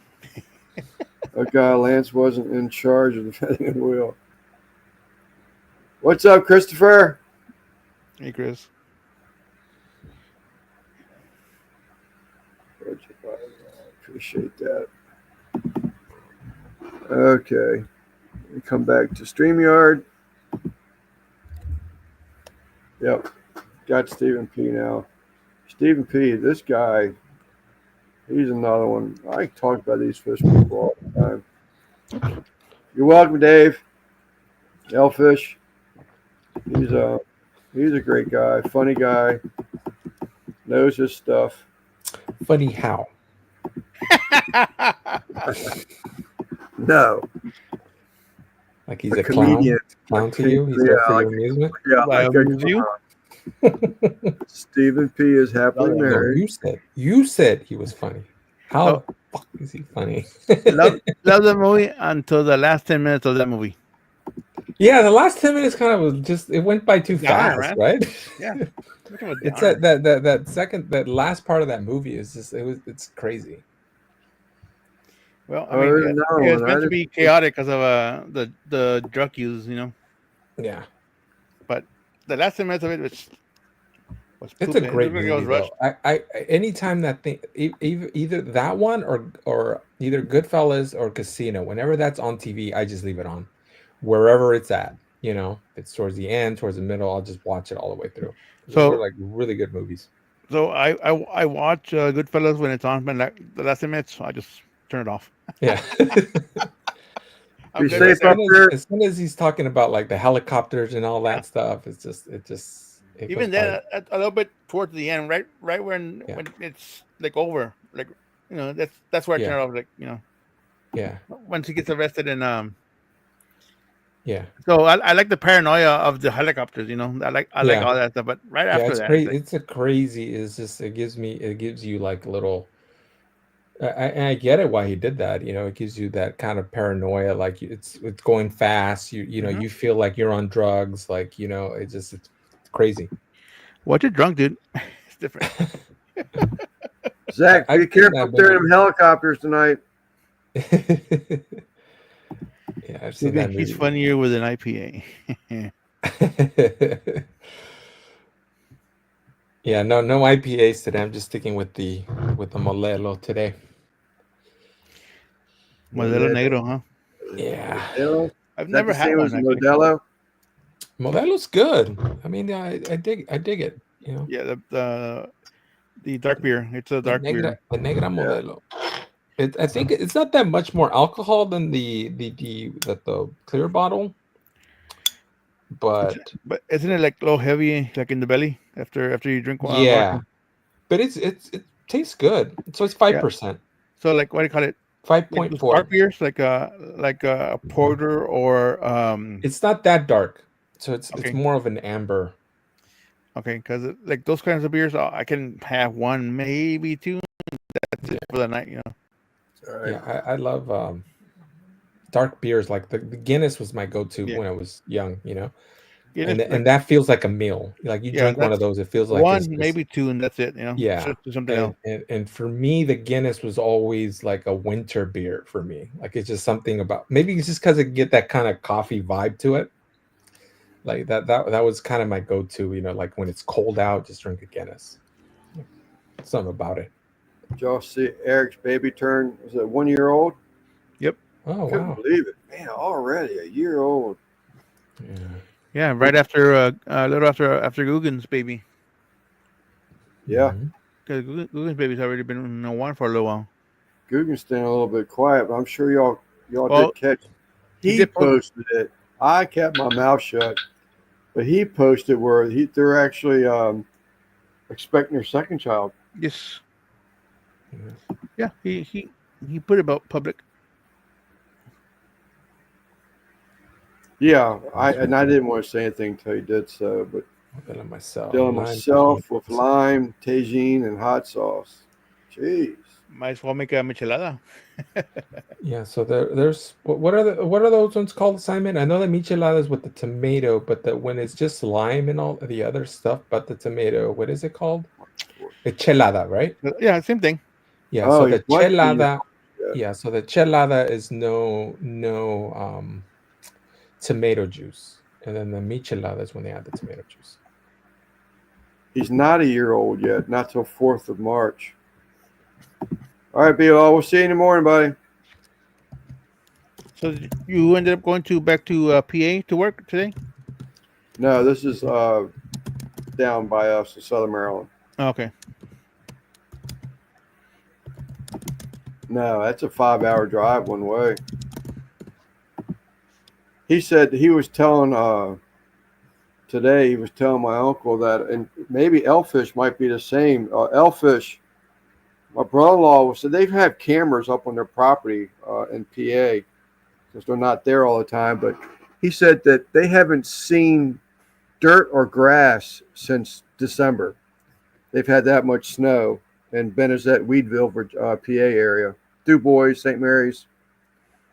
That guy Lance wasn't in charge of the fending wheel. What's up, Christopher? hey, Chris. Appreciate that. Okay. We come back to StreamYard. Yep. Got Stephen P now. Stephen P, this guy, he's another one. I talk about these fish people all the time. You're welcome, Dave. Elfish. He's a great guy, funny guy, knows his stuff. Funny how? No. Like he's A a clown? comedian. Clown to you? He's there for Yeah, your amusement? Yeah, Why, like a amuse you? clown. Stephen P is happily No, married. you said he was funny. How Oh. the fuck is he funny? love the movie until the last 10 minutes of that movie. Yeah, the last 10 minutes kind of was just it went by too Yeah, fast, man. right? Yeah. Look at It's what that last part of that movie is just it's crazy. Well, I Oh, mean, there's it another was one. I meant to be chaotic because of the drug use, Yeah. But the last 10 minutes of it was It's a poopy. It great looked like it was movie. rushed. Though. I anytime that thing either that one or either Goodfellas or Casino, whenever that's on TV, I just leave it on. Wherever it's at. If it's towards the end, towards the middle, I'll just watch it all the way through. So- They're like really good movies. So I watch Goodfellas when it's on, but like the last 10 minutes, I just turn it off. Yeah. I'm Be good safe with that. up there. As soon as he's talking about like the helicopters and all that stuff, it Even goes then, by. a little bit towards the end, right when Yeah. it's like over, like that's where I turn Yeah. it off. Like Yeah. once he gets arrested and. Yeah. So I like the paranoia of the helicopters. I like Yeah. all that stuff. But right Yeah, after it's that, it's crazy. like, It's a crazy. It's just it gives you like little. I get it why he did that. It gives you that kind of paranoia. Like it's going fast. Mhm. You feel like you're on drugs. Like it's crazy. What you're drunk, dude. It's different. Zach, I've be seen careful that up there in movie. them helicopters tonight. Yeah, I've seen that He's movie. funnier with an IPA. Yeah, no IPAs today. I'm just sticking with the Modelo today. Modelo Negro, huh? Yeah, Modelo? I've Is that never the had same one as actually. Modelo? Modelo's good. I mean, I dig it. Yeah, the dark beer. It's a dark beer. The Negra Modelo. I think it's not that much more alcohol than the clear bottle, but But isn't it like a little heavy, like in the belly after you drink one or yeah, two? but it tastes good. So it's Yeah. 5%, So like what do you call it? Like those 5.4. dark beers, like a porter or It's not that dark, so it's Okay. more of an amber. Okay, because like those kinds of beers, I can have one, maybe two. That's it for the night. All right. Yeah, I love dark beers. Like the Guinness was my go-to Yeah. when I was young. Guinness, And that feels like a meal. Like you Yeah, drink one of that's those, it feels like one, it's just maybe two, and that's it. yeah. Switch to something else. And for me, the Guinness was always like a winter beer for me. Like it's just something about, maybe it's just because it get that kind of coffee vibe to it. Like that was kind of my go-to. Like when it's cold out, just drink a Guinness. Something about it. Did y'all see Eric's baby turn? Was it 1 year old? Oh Couldn't wow. believe it. Man, already a year old. Yeah. Yeah, right after a little after Guggen's baby, Yeah. Mhm. because Guggen's baby's already been one for a little while. Guggen's staying a little bit quiet, but I'm sure y'all Well, did catch. he He did post posted it. I kept my mouth shut, but he posted where they're actually expecting their second child. Yes. Yeah. Yeah, he put it about public. Yeah, I didn't want to say anything until he did so, but Modelo myself. Dylan Lime, myself tagine. with lime, tagine, and hot sauce. Jeez. Might as well make a michelada. Yeah, so there's what are those ones called, Simon? I know the micheladas with the tomato, but when it's just lime and all the other stuff but the tomato, what is it called? A chelada, right? Yeah, same thing. Yeah, Oh, so he the must be. chelada, Yeah. yeah, so the chelada is no tomato juice, and then the michelada is when they add the tomato juice. He's not a year old yet, not till 4th of March. All right, B.O., we'll see you in the morning, buddy. So you ended up going back to PA to work today? No, this is down by us in Southern Maryland. Okay. No, that's a 5-hour drive one way. He said he was telling today, he was telling my uncle that, and maybe Elfish might be the same. Elfish, my brother-in-law said they've had cameras up on their property in PA because they're not there all the time. But he said that they haven't seen dirt or grass since December. They've had that much snow in Benezet, Weedville, PA area. DuBois, St. Mary's.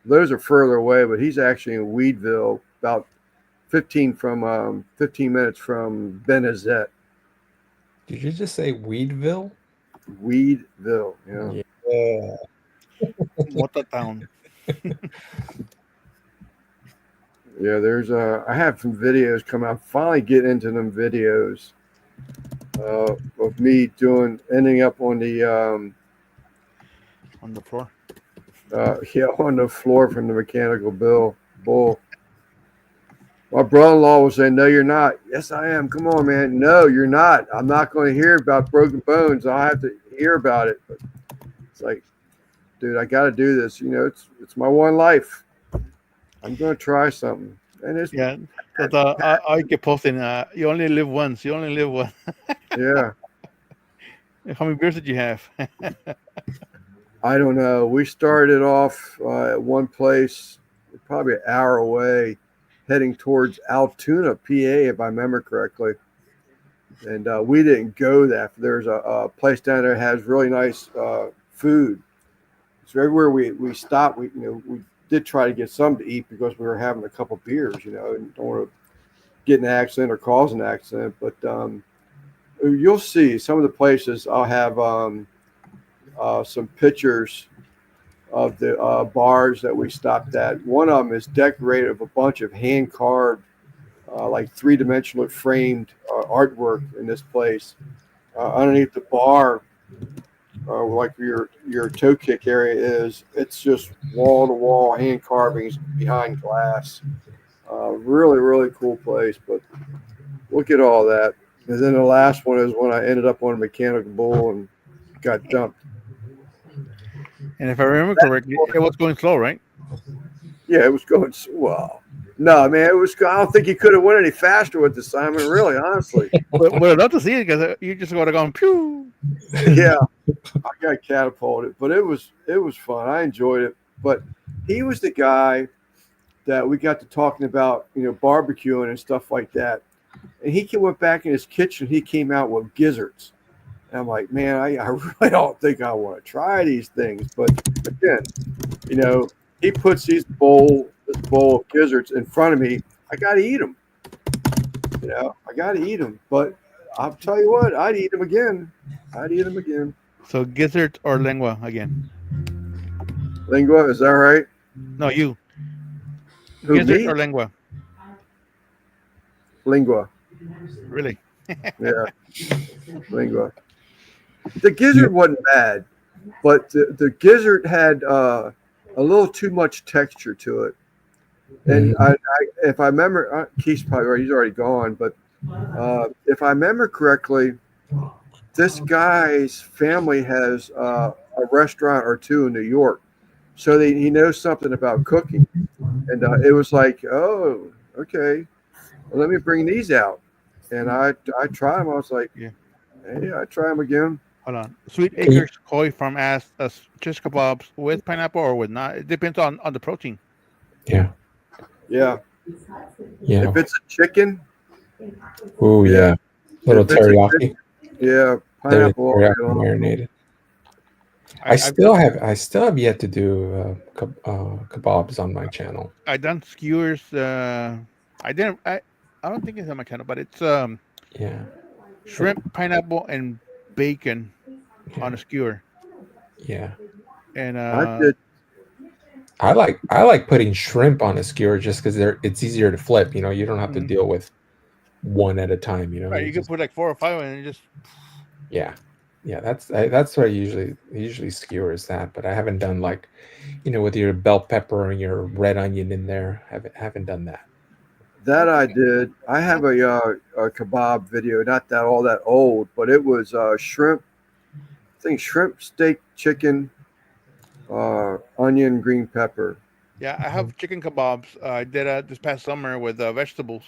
Those are further away, but he's actually in Weedville, about 15 minutes from Benezet. Did you just say Weedville? Weedville, yeah. Yeah. Mota Town. Yeah, I have some videos come out. Finally getting into them videos of me ending up on the On the floor. on the floor from the mechanical bull. My brother-in-law was saying, "No, you're not." Yes, I am. Come on, man. No, you're not. I'm not going to hear about broken bones. I'll have to hear about it. But it's like, dude, I got to do this. You know, it's my one life. I'm going to try something. And it's Yeah. But I keep posting. You only live once. You only live once. yeah. How many beers did you have? I don't know. We started off at one place, probably an hour away, heading towards Altoona, PA, if I remember correctly. And we didn't go that. There's a place down there that has really nice food. So everywhere we stopped, we did try to get some to eat because we were having a couple beers, and don't want to get in an accident or cause an accident. But you'll see some of the places. I'll have some pictures of the bars that we stopped at. One of them is decorated with a bunch of hand carved, like three-dimensional framed artwork in this place. Underneath the bar, like your toe kick area is, it's just wall-to-wall hand carvings behind glass. Really, really cool place. But look at all that. And then the last one is when I ended up on a mechanical bull and got dumped. And if I remember correctly, it was going slow, right? Yeah, it was going well. No, man, it was. I don't think he could have went any faster with the Simon. Really, honestly. But I'd love to see it because you just would have gone pew. Yeah, I got catapulted, but it was fun. I enjoyed it. But he was the guy that we got to talking about, barbecuing and stuff like that. And he went back in his kitchen. He came out with gizzards. And I'm like, man, I really don't think I want to try these things. But again, he puts this bowl of gizzards in front of me. I got to eat them. I got to eat them. But I'll tell you what, I'd eat them again. So gizzard or lengua again? Lingua, is that right? No, you. Who, Gizzard me? or lengua? Lingua. Really? Yeah. Lingua. The gizzard wasn't bad, but the gizzard had a little too much texture to it. And if I remember, Keith's probably right, he's already gone, but if I remember correctly, this guy's family has a restaurant or two in New York. So he knows something about cooking. And it was like, oh, okay, well, let me bring these out. And I tried them. I was like, Yeah. Hey, I try them again. Hold on. Sweet Acres Koi Farm asked us just kebabs with pineapple or with not. It depends on the protein. Yeah. Yeah. Yeah. If it's a chicken. Oh yeah. Little If it's a teriyaki. Yeah. Pineapple. Teriyaki marinated. I still have yet to do kebabs on my channel. I done skewers. I don't think it's on my channel, but it's Yeah. shrimp, pineapple, and bacon on a skewer. Yeah. And I did. I like putting shrimp on a skewer just because it's easier to flip. You don't have to deal with one at a time. right, you can put like 4 or 5 and just. Yeah. That's what I usually skewer is that, but I haven't done like, with your bell pepper and your red onion in there. Haven't done that. That I did. I have a kebab video, not that all that old, but it was shrimp. I think shrimp, steak, chicken, onion, green pepper. Yeah, I have chicken kebabs. I did this past summer with vegetables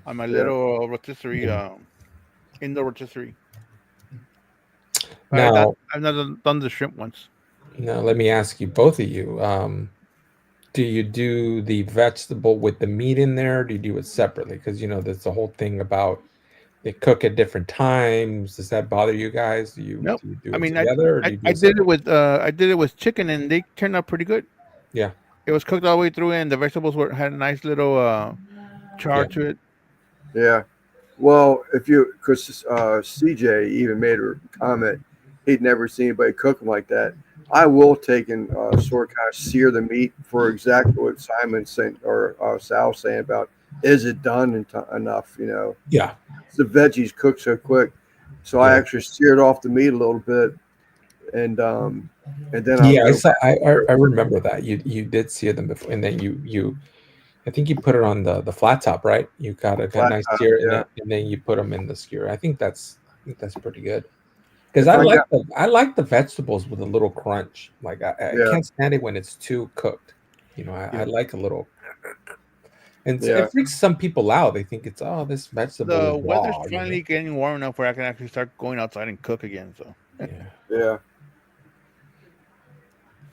on my little rotisserie, indoor rotisserie. Now, I've not done the shrimp ones. Now, let me ask you, both of you, do you do the vegetable with the meat in there? Or do you do it separately? Because, there's the whole thing about they cook at different times. Does that bother you guys? Do you, Nope. do you do I it mean, together? Or do you do I it did it separate? with I did it with chicken, and they turned out pretty good. Yeah. It was cooked all the way through, and the vegetables had a nice little char to it. Yeah. Well, because CJ even made a comment, he'd never seen anybody cook them like that. I will take and sort of kind of sear the meat for exactly what Simon said or Sal saying about is it done enough? Yeah. The veggies cook so quick, so I actually seared off the meat a little bit, and then I remember that you did sear them before, and then you I think you put it on the flat top, right? You got a nice sear, and then you put them in the skewer. I think that's pretty good. Because If I like the vegetables with a little crunch. Like I Yeah. can't stand it when it's too cooked. You know, I Yeah. like a little, and Yeah. it freaks some people out. They think it's this vegetable The is weather's raw. You finally know? getting warm enough where I can actually start going outside and cook again. So Yeah. Yeah.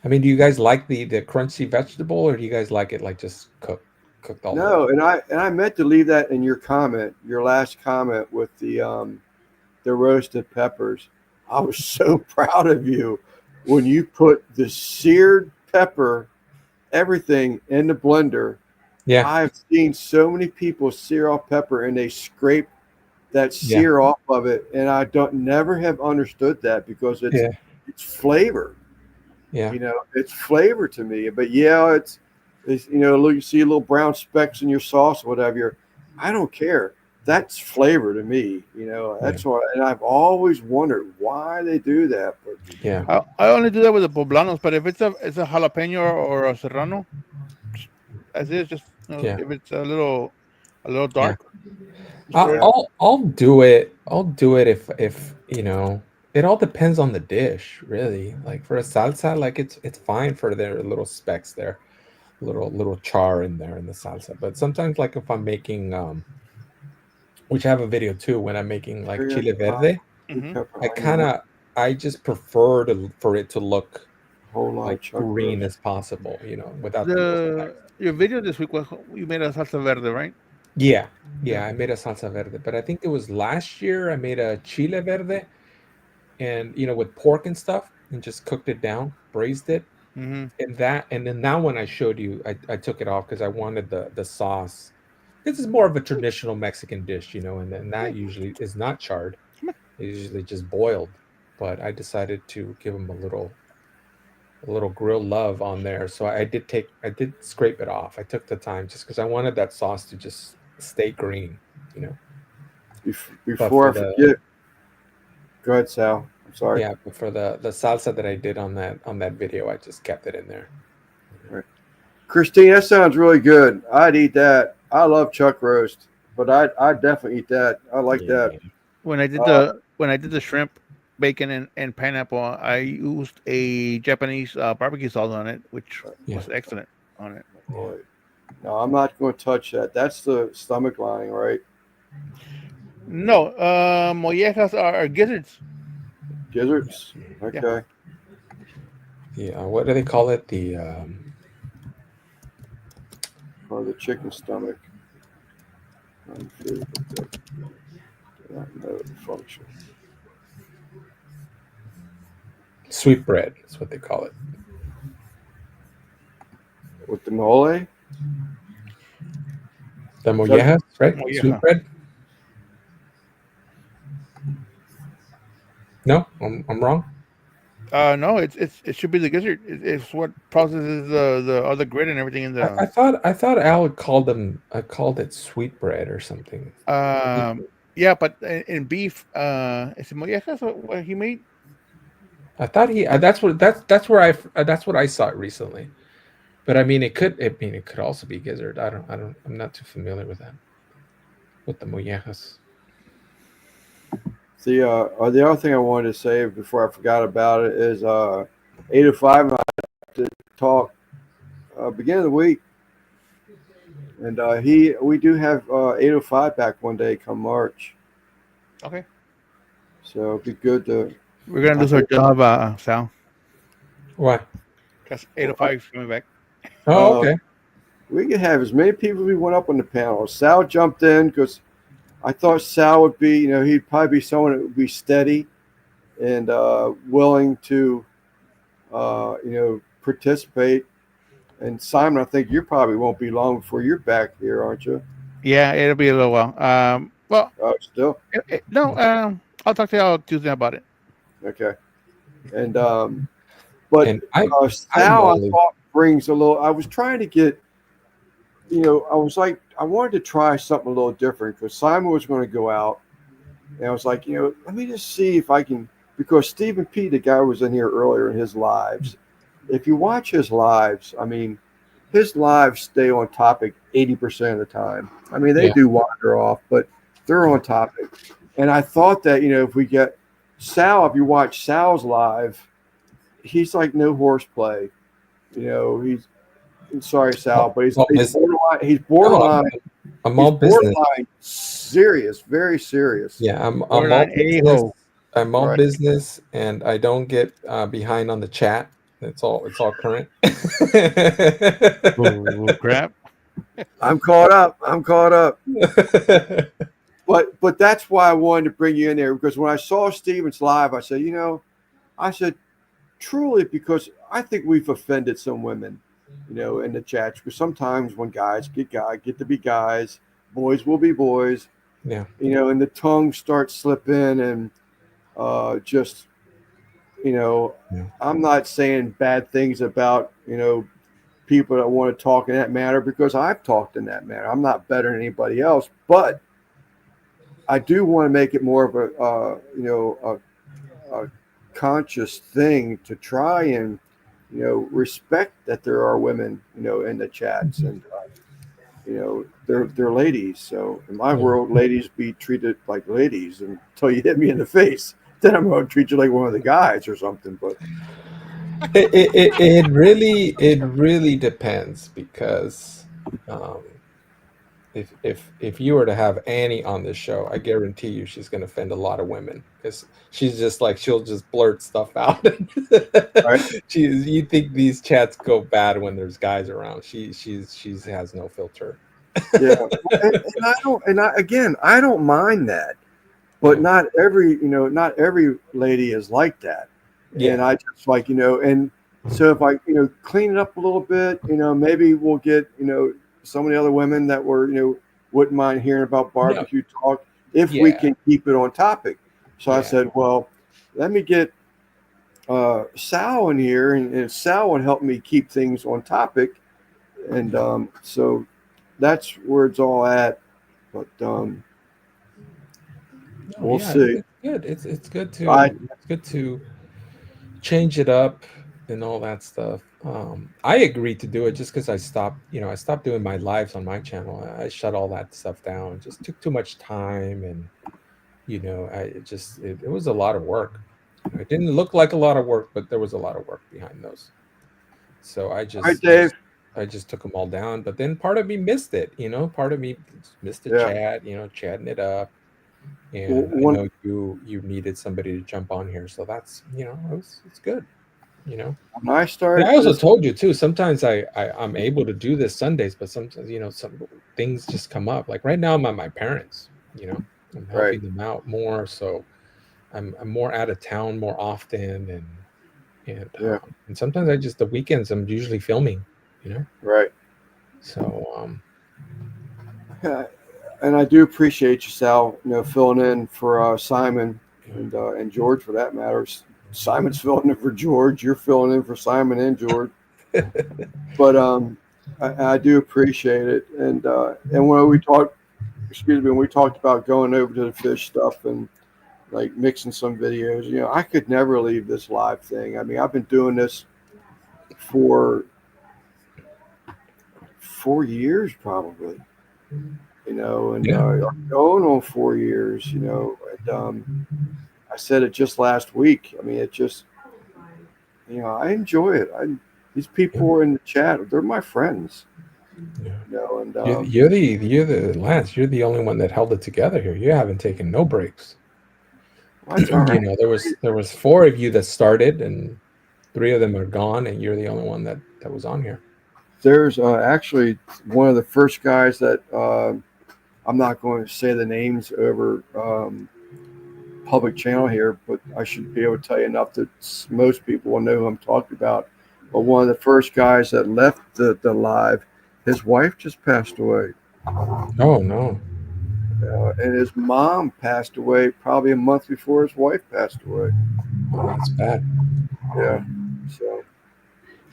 I mean, do you guys like the crunchy vegetable, or do you guys like it like just cooked all the way? No, and I meant to leave that in your comment, your last comment with the roasted peppers. I was so proud of you when you put the seared pepper, everything in the blender. Yeah. I've seen so many people sear off pepper and they scrape that Yeah. sear off of it, and I don't never have understood that because Yeah. it's flavor. Yeah. You know, it's flavor to me. But yeah, it's look, you see little brown specks in your sauce or whatever. I don't care. That's flavor to me. You know, Yeah. that's why. And I've always wondered why they do that. But Yeah. I only do that with the poblanos. But if it's a jalapeno or a serrano, as is, just Yeah. if it's a little Yeah. dark, just throw it. yeah, I'll do it. I'll do it if it all depends on the dish, really. Like for a salsa, like it's fine for their little specks there, little char in there in the salsa. But sometimes, like if I'm making which I have a video too, when I'm making like yeah, chile verde, Mm-hmm. pepper, I onion, I just prefer for it to look a whole lot like of chuck green roast. as possible, without the little The specks. your video this week was you made a salsa verde, right? Yeah, yeah, I made a salsa verde, but I think it was last year I made a chile verde, and with pork and stuff, and just cooked it down, braised it, Mm-hmm. and then that one I showed you, I took it off because I wanted the sauce. This is more of a traditional Mexican dish, and then that usually is not charred. It's usually just boiled. But I decided to give them a little grill love on there. So I did scrape it off. I took the time just because I wanted that sauce to just stay green, you know. But Before for I the forget, go ahead, Sal. I'm sorry. yeah, but for the salsa that I did on that video, I just kept it in there. Right. Christine, that sounds really good. I'd eat that. I love chuck roast, but I'd definitely eat that. I like that. Yeah. When I did the shrimp, bacon, and pineapple, I used a Japanese barbecue sauce on it, which Yeah. was excellent on it. Boy. No, I'm not going to touch that. That's the stomach lining, right? No, mollejas are gizzards. Gizzards. Okay. Yeah, what do they call it? Or the chicken stomach. Unfood, but do not know the function. Sweet bread is what they call it. With the mole? The that- mollejas, right? Molleja. Sweet bread. No, I'm wrong. No, it should be the gizzard. It's what processes the other grit and everything in I the. thought Al called them. I called it sweet bread or something. Yeah, but in beef, is it mollejas what he made? I thought he. That's what I saw it recently. But I mean, it could also be gizzard. I'm not too familiar with that. With the mollejas. The other thing I wanted to say before I forgot about it is 805 and I to talk beginning of the week, and we do have 805 back one day come March, Okay, so it'd be good to. we're gonna lose our job, Sal, Why? because 805 is coming back. Oh, Uh, okay. We could have as many people as we went up on the panel. Sal jumped in because I thought Sal would be, he'd probably be someone that would be steady and willing to, participate. And Simon, I think you probably won't be long before you're back here, aren't you? Yeah, it'll be a little while. Well, Still? no, I'll talk to y'all Tuesday about it. Okay. And, but And Sal, I always- thought brings a little, I was trying to get, I was like, I wanted to try something a little different because Simon was going to go out. And I was like, let me just see if I can, because Stephen P., the guy who was in here earlier in his lives, if you watch his lives, I mean, his lives stay on topic 80% of the time. I mean, they Yeah. do wander off, but they're on topic. And I thought that, if we get Sal, if you watch Sal's live, he's like no horseplay. You know, sorry, Sal, but he's borderline. He's borderline. I'm He's all business. borderline serious, very serious. Yeah, I'm all Borderline business. a-hole. I'm all Right. business, and I don't get behind on the chat. It's all current. Oh, crap. I'm caught up. But that's why I wanted to bring you in there, because when I saw Steven's live, I said, truly, because I think we've offended some women, in the chats. Because sometimes when guys get to be guys, boys will be boys. Yeah. And the tongue starts slipping, and just, I'm not saying bad things about, people that want to talk in that manner, because I've talked in that manner. I'm not better than anybody else, but I do want to make it more of a conscious thing to try and, respect that there are women, in the chats, and, they're ladies. So in my world, ladies be treated like ladies until you hit me in the face. Then I'm going to treat you like one of the guys or something. But it really depends, because if you were to have Annie on this show, I guarantee you she's going to offend a lot of women, because she's just like, she'll just blurt stuff out. Right. You think these chats go bad when there's guys around? She has no filter. Yeah, I don't mind that, but not every lady is like that. Yeah. And I just like, and so if I, clean it up a little bit, maybe we'll get, some of the other women that were, wouldn't mind hearing about barbecue talk if we can keep it on topic. So I said, well, let me get Sal in here, and Sal would help me keep things on topic. And so that's where it's all at. But we'll see. It's good to change it up and all that stuff. I agreed to do it just because I stopped doing my lives on my channel. I shut all that stuff down. It just took too much time, and it was a lot of work. It didn't look like a lot of work, but there was a lot of work behind those. So I just, All right, Dave. I just took them all down. But then part of me missed it. Part of me missed the chat. Chatting it up. And I know you needed somebody to jump on here, so that's it's good. When I started, I also told you too, sometimes I'm able to do this Sundays, but sometimes some things just come up. Like right now I'm at my parents, I'm helping them out more, so I'm more out of town more often, and sometimes the weekends I'm usually filming, right. So and I do appreciate you, Sal, filling in for Simon and George, for that matter. Simon's filling in for George. You're filling in for Simon and George. But I do appreciate it. And when we talked about going over to the fish stuff and like mixing some videos, I could never leave this live thing. I mean, I've been doing this for 4 years probably. Going on 4 years, and I said it just last week. I mean, it just, I enjoy it. These people are in the chat. They're my friends. And you're the Lance. You're the only one that held it together here. You haven't taken no breaks. That's all right. There was 4 of you that started, and 3 of them are gone, and you're the only one that was on here. There's actually one of the first guys that I'm not going to say the names over public channel here, but I should be able to tell you enough that most people will know who I'm talking about. But one of the first guys that left the live, his wife just passed away. Oh, no. And his mom passed away probably a month before his wife passed away. Oh, that's bad. Yeah. So.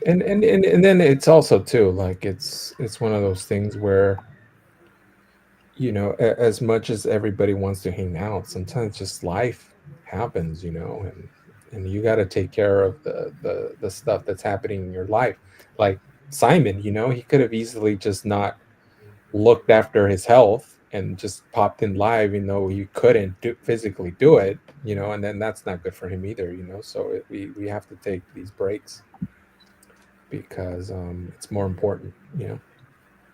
And then it's also too, like, it's one of those things where, as much as everybody wants to hang out, sometimes just life happens, and you got to take care of the stuff that's happening in your life. Like Simon, he could have easily just not looked after his health and just popped in live, he couldn't physically do it, and then that's not good for him either, So we have to take these breaks because it's more important,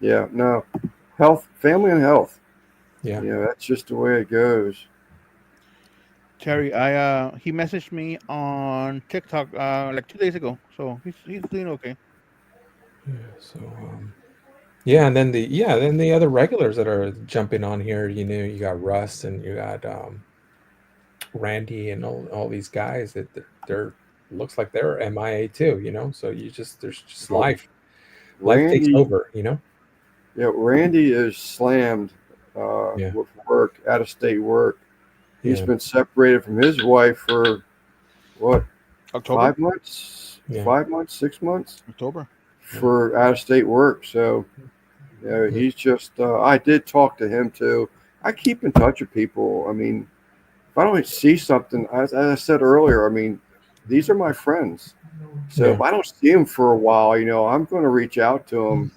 Yeah, no, health, family, and health. Yeah. That's just the way it goes. Terry, he messaged me on TikTok like 2 days ago, so he's doing okay. Yeah. So yeah, and then the other regulars that are jumping on here, you got Russ and you got Randy and all these guys that they're looks like they're MIA too, So there's just Oh, life takes Randy, over, yeah, Randy is slammed Yeah. with work, out of state work. He's Yeah. been separated from his wife for what, October, 5 months? Yeah. 5 months, 6 months October. for out of state work. So he's just. I did talk to him too. I keep in touch with people. I mean, if I don't see something, as I said earlier, I mean, these are my friends. So if I don't see him for a while, I'm going to reach out to him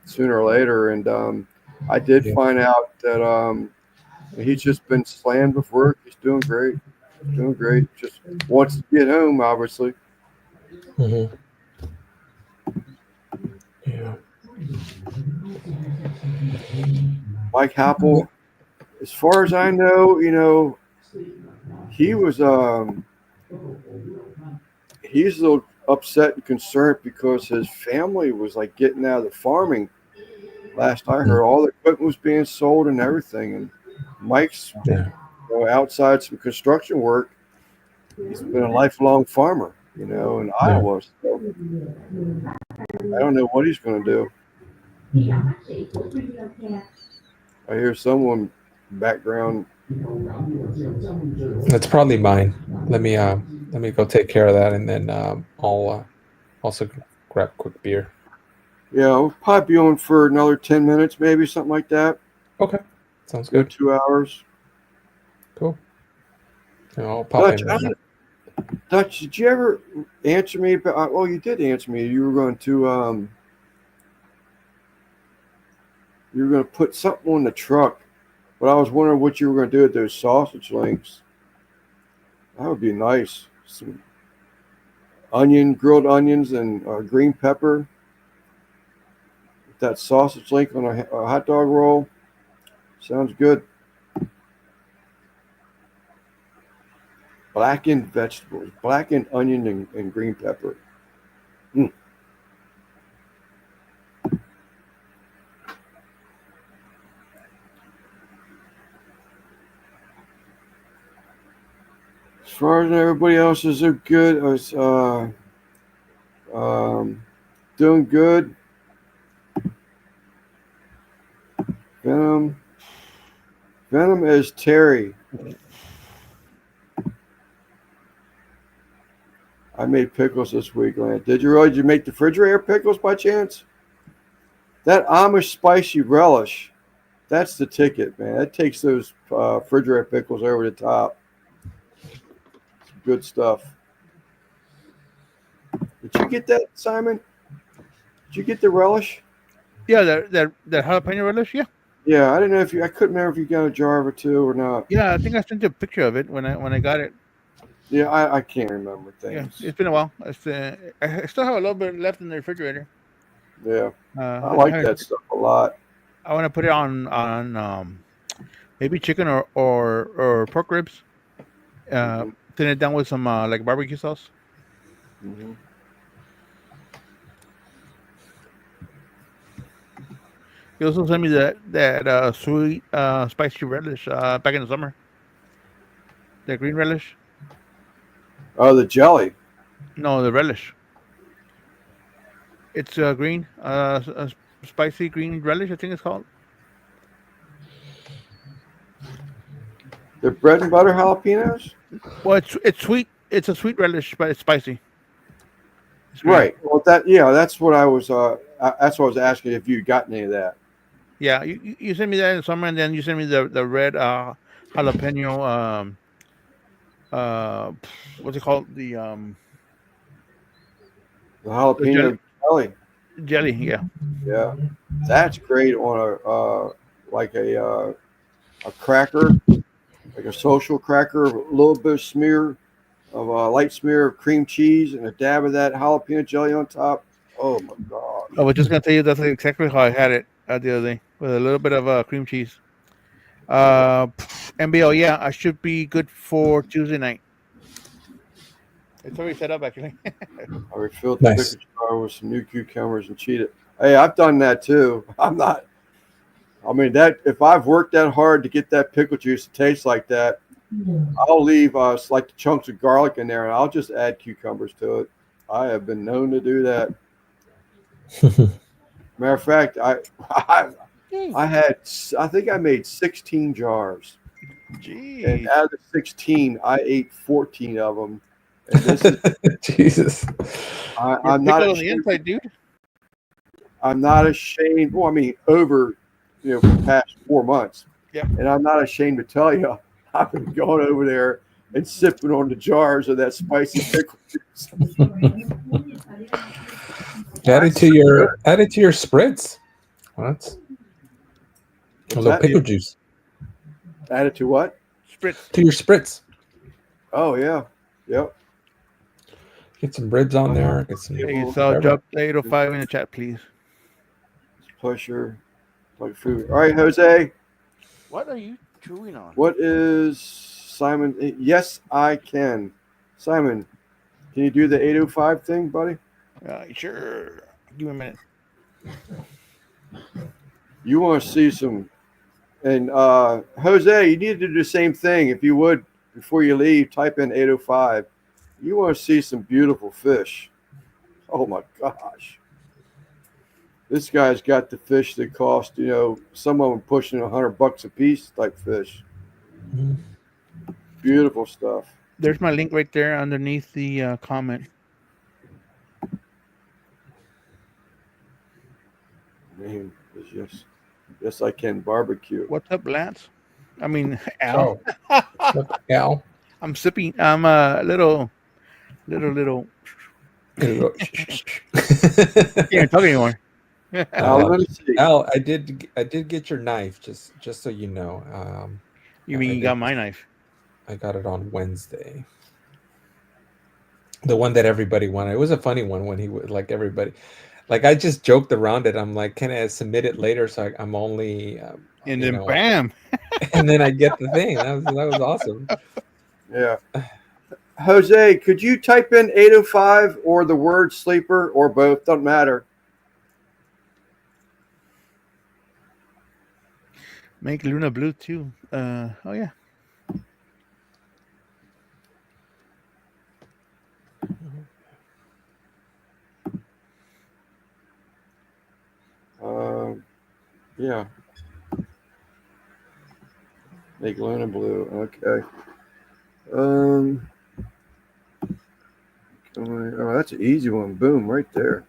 sooner or later. And I did find out that he's just been slammed with work. He's doing great. Doing great. Just wants to get home, obviously. Mm-hmm. Yeah. Mike Happel, as far as I know, he was he's a little upset and concerned because his family was like getting out of the farming. Last I heard, all the equipment was being sold and everything. And Mike's outside some construction work. He's been a lifelong farmer, in Iowa. So I don't know what he's going to do. I hear someone background. That's probably mine. Let me go take care of that, and then I'll also grab a quick beer. Yeah, we'll probably be on for another 10 minutes, maybe something like that. Okay, sounds good. 2 hours. Cool. I'll pop in. Dutch, did you ever answer me about? Oh, you did answer me. You were going to put something on the truck, but I was wondering what you were going to do with those sausage links. That would be nice. Some grilled onions, and green pepper. That sausage link on a hot dog roll. Sounds good. Blackened vegetables, blackened onion and green pepper. As far as everybody else is good. I was doing good. Venom is Terry. I made pickles this week, Lance. Did you make the refrigerator pickles by chance? That Amish spicy relish, that's the ticket, man. That takes those refrigerator pickles over the top. Good stuff. Did you get that, Simon? Did you get the relish? Yeah, that jalapeno relish. Yeah. Yeah, I didn't know I couldn't remember if you got a jar of it too or not. Yeah, I think I sent you a picture of it when I got it. Yeah, I can't remember things. Yeah, it's been a while. I still have a little bit left in the refrigerator. Yeah, I like that stuff a lot. I want to put it on maybe chicken or pork ribs. Thin it down with some like barbecue sauce. Mm-hmm. You also sent me that sweet spicy relish back in the summer. The green relish. Oh, the jelly. No, the relish. It's green, spicy green relish. I think it's called. The bread and butter jalapenos. Well, it's sweet. It's a sweet relish, but it's spicy. Right. Well, that's what I was. That's what I was asking if you'd gotten any of that. Yeah, you sent me that in the summer, and then you sent me the red jalapeno. What's it called? The jalapeno jelly. Jelly. Yeah. Yeah, that's great on like a cracker, like a social cracker, a little bit of smear of a light smear of cream cheese and a dab of that jalapeno jelly on top. Oh my god! I was just gonna tell you that's exactly how I had it the other day with a little bit of cream cheese. MBO, yeah, I should be good for Tuesday night. It's already set up actually. I refilled the Nice. pickle jar with some new cucumbers and cheated. Hey, I've done that too. I'm not. I mean that if I've worked that hard to get that pickle juice to taste like that, I'll leave like the chunks of garlic in there and I'll just add cucumbers to it. I have been known to do that. Matter of fact, I think I made 16 jars, and Jeez. out of the 16, I ate 14 of them. And this is Jesus. I'm Pickle not on the ashamed. inside, dude. I'm not ashamed. Well, I mean, over the past 4 months. Yep. And I'm not ashamed to tell you, I've been going over there and sipping on the jars of that spicy pickle juice. Add it to your spritz. What? A little that? pickle juice Add it to what? Spritz. to your spritz. Oh yeah, yep. Get some ribs on there. Get some. Hey, so whatever. drop the 805 in the chat, please. Pleasure. Like food. All right, Jose. What are you chewing on? What is Simon? Yes, I can. Simon, can you do the 805 thing, buddy? Sure. Give me a minute. You want to see some. And Jose, you need to do the same thing. If you would, before you leave, type in 805. You want to see some beautiful fish. Oh my gosh. This guy's got the fish that cost, some of them pushing $100 a piece type fish. Mhm. Beautiful stuff. There's my link right there underneath the comment. Man, it's yes, I can barbecue. What's up, Lance? I mean, Al. Oh, look, Al. I'm sipping. I'm a little. Can't talk anymore. Now, let me see. Al, I did get your knife, just so you know. You mean you got my knife? I got it on Wednesday. The one that everybody wanted. It was a funny one when he was like everybody. Like I just joked around it. I'm like, can I submit it later? So I'm only. And then bam. And then I get the thing. That was awesome. Yeah. Jose, could you type in 805 or the word sleeper or both? Doesn't matter. Make Luna blue too. Oh yeah. Yeah. Make Luna blue. Okay. Oh, that's an easy one. Boom, right there.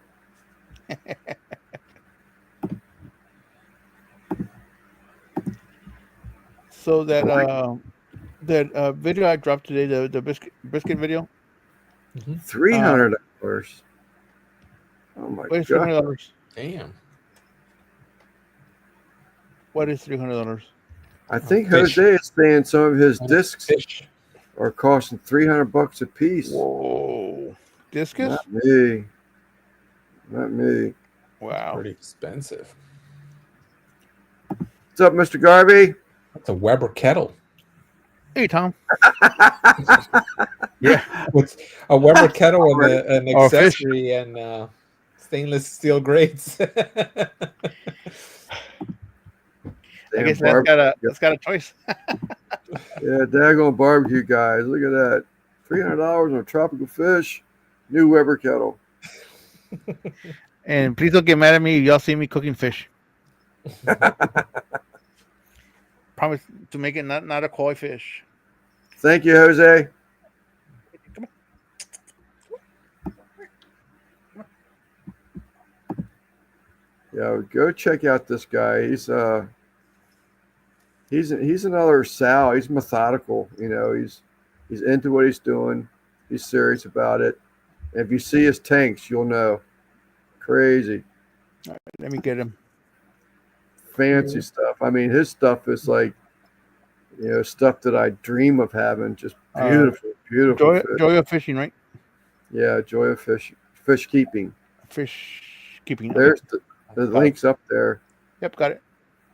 So that video I dropped today, the brisket video. $300. Oh my What is god. $300? Damn. What is $300? I think Fish. Jose is saying some of his discs Fish. are costing $300 a piece. Whoa. Discus? Not me. Not me. Wow. Pretty expensive. What's up, Mr. Garvey? That's a Weber kettle. Hey, Tom. Yeah, with a Weber kettle with an Or fish. accessory and stainless steel grates. I guess that's got a choice. Yeah, daggone barbecue guys. Look at that. $300 on a tropical fish. New Weber kettle. And please don't get mad at me if y'all see me cooking fish. Promise to make it not a koi fish. Thank you, Jose. Yeah, go check out this guy. He's another Sal. He's methodical. He's into what he's doing. He's serious about it. And if you see his tanks, you'll know. Crazy. All right, let me get him. fancy stuff. I mean, his stuff is like, stuff that I dream of having. Just beautiful, beautiful fish. Joy of fishing, right? Yeah, joy of fish keeping. Fish keeping. There's the links up there. Yep, got it.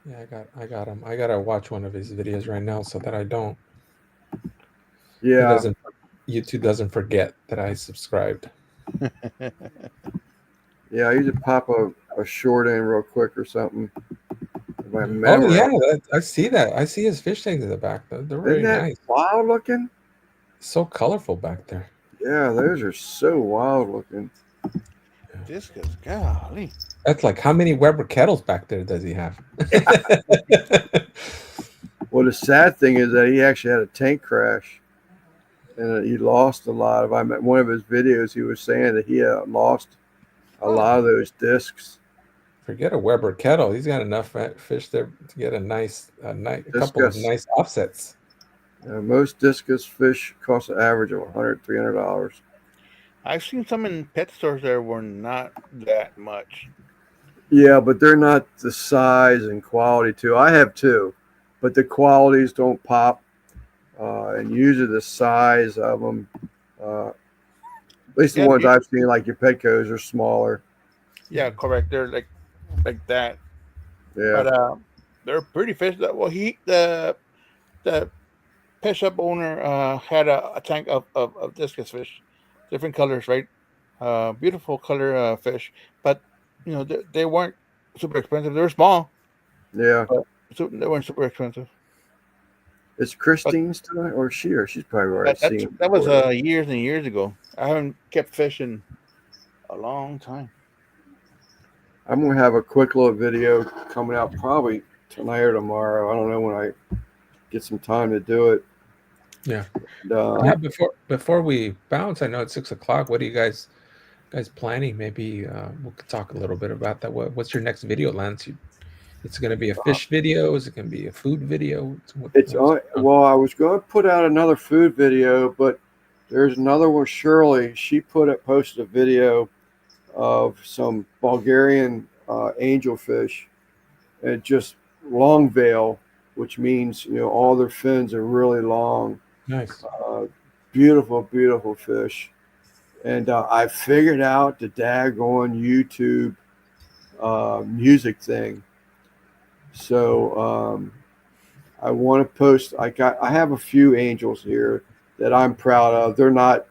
Yeah, I got him. I gotta watch one of his videos right now so that I don't. Yeah. YouTube doesn't forget that I subscribed. Yeah, you just pop a short in real quick or something. Oh yeah, I see that. I see his fish tanks in the back. They're very Isn't that nice. wild looking? So colorful back there. Yeah, those are so wild looking. Discus, golly. That's like, how many Weber kettles back there does he have? Well, the sad thing is that he actually had a tank crash, and he lost a lot of. I met one of his videos. He was saying that he had lost a lot of those discs. Forget a Weber kettle. He's got enough fish there to get a couple of nice offsets. Most discus fish cost an average of $100, $300. I've seen some in pet stores that were not that much. Yeah, but they're not the size and quality too. I have two, but the qualities don't pop. And usually the size of them, at least the ones I've seen, like your Petcos, are smaller. Yeah, correct. They're like that. Yeah. But they're pretty fish. Well, the pet shop owner had a tank of discus fish, different colors, right? Beautiful color fish, but they weren't super expensive. They were small. Yeah. But they weren't super expensive. Is Christine still, or she's probably already seen. That was years and years ago. I haven't kept fishing a long time. I'm gonna have a quick little video coming out probably tonight or tomorrow. I don't know when I get some time to do it. Yeah. And, before we bounce, I know it's 6:00. What are you guys planning? Maybe we could talk a little bit about that. What's your next video, Lance? It's going to be a fish video. Is it going to be a food video? Well, I was going to put out another food video, but there's another one. Shirley, she posted a video of some Bulgarian angelfish, and just long veil, which means all their fins are really long. Nice, beautiful, beautiful fish. And I figured out the daggone YouTube music thing. So I want to post. I have a few angels here that I'm proud of. They're not,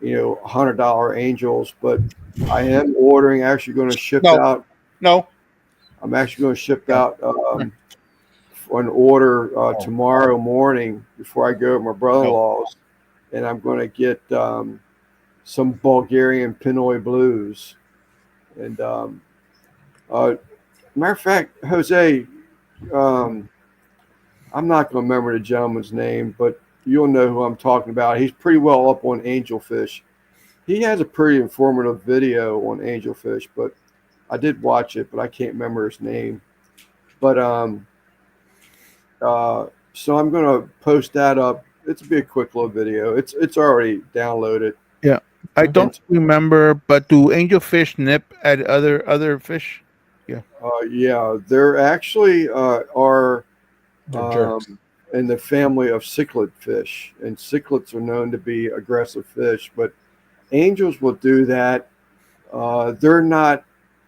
$100 angels, but I am ordering. Actually, going to ship out. No, I'm actually going to ship out an order tomorrow morning before I go to my brother-in-law's, and I'm going to get some Bulgarian Pinoy blues. And matter of fact, Jose. I'm not going to remember the gentleman's name, but you'll know who I'm talking about. He's pretty well up on angelfish. He has a pretty informative video on angelfish, but I did watch it, but I can't remember his name. But so I'm going to post that up. It's be a quick little video. It's already downloaded. Yeah, I don't remember, but do angelfish nip at other fish? Yeah, they're actually are in the family of cichlid fish, and cichlids are known to be aggressive fish, but angels will do that. They're not,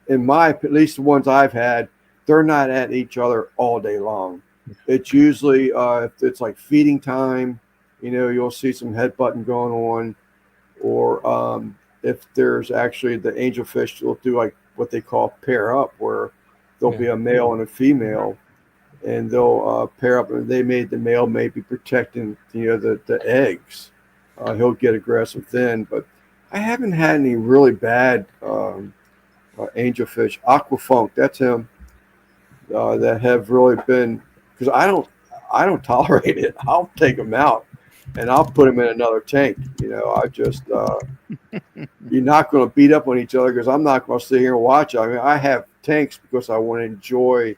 at least the ones I've had, they're not at each other all day long. It's usually if it's like feeding time, you'll see some headbutting going on, or if there's actually the angelfish will do like what they call pair up, where there'll be a male and a female, and they'll pair up, and the male may be protecting the eggs. He'll get aggressive then, but I haven't had any really bad angelfish. Aquafunk, that's him, that have really been, because I don't tolerate it. I'll take them out and I'll put them in another tank. I just you're not going to beat up on each other, because I'm not going to sit here and watch. I mean, I have tanks because I want to enjoy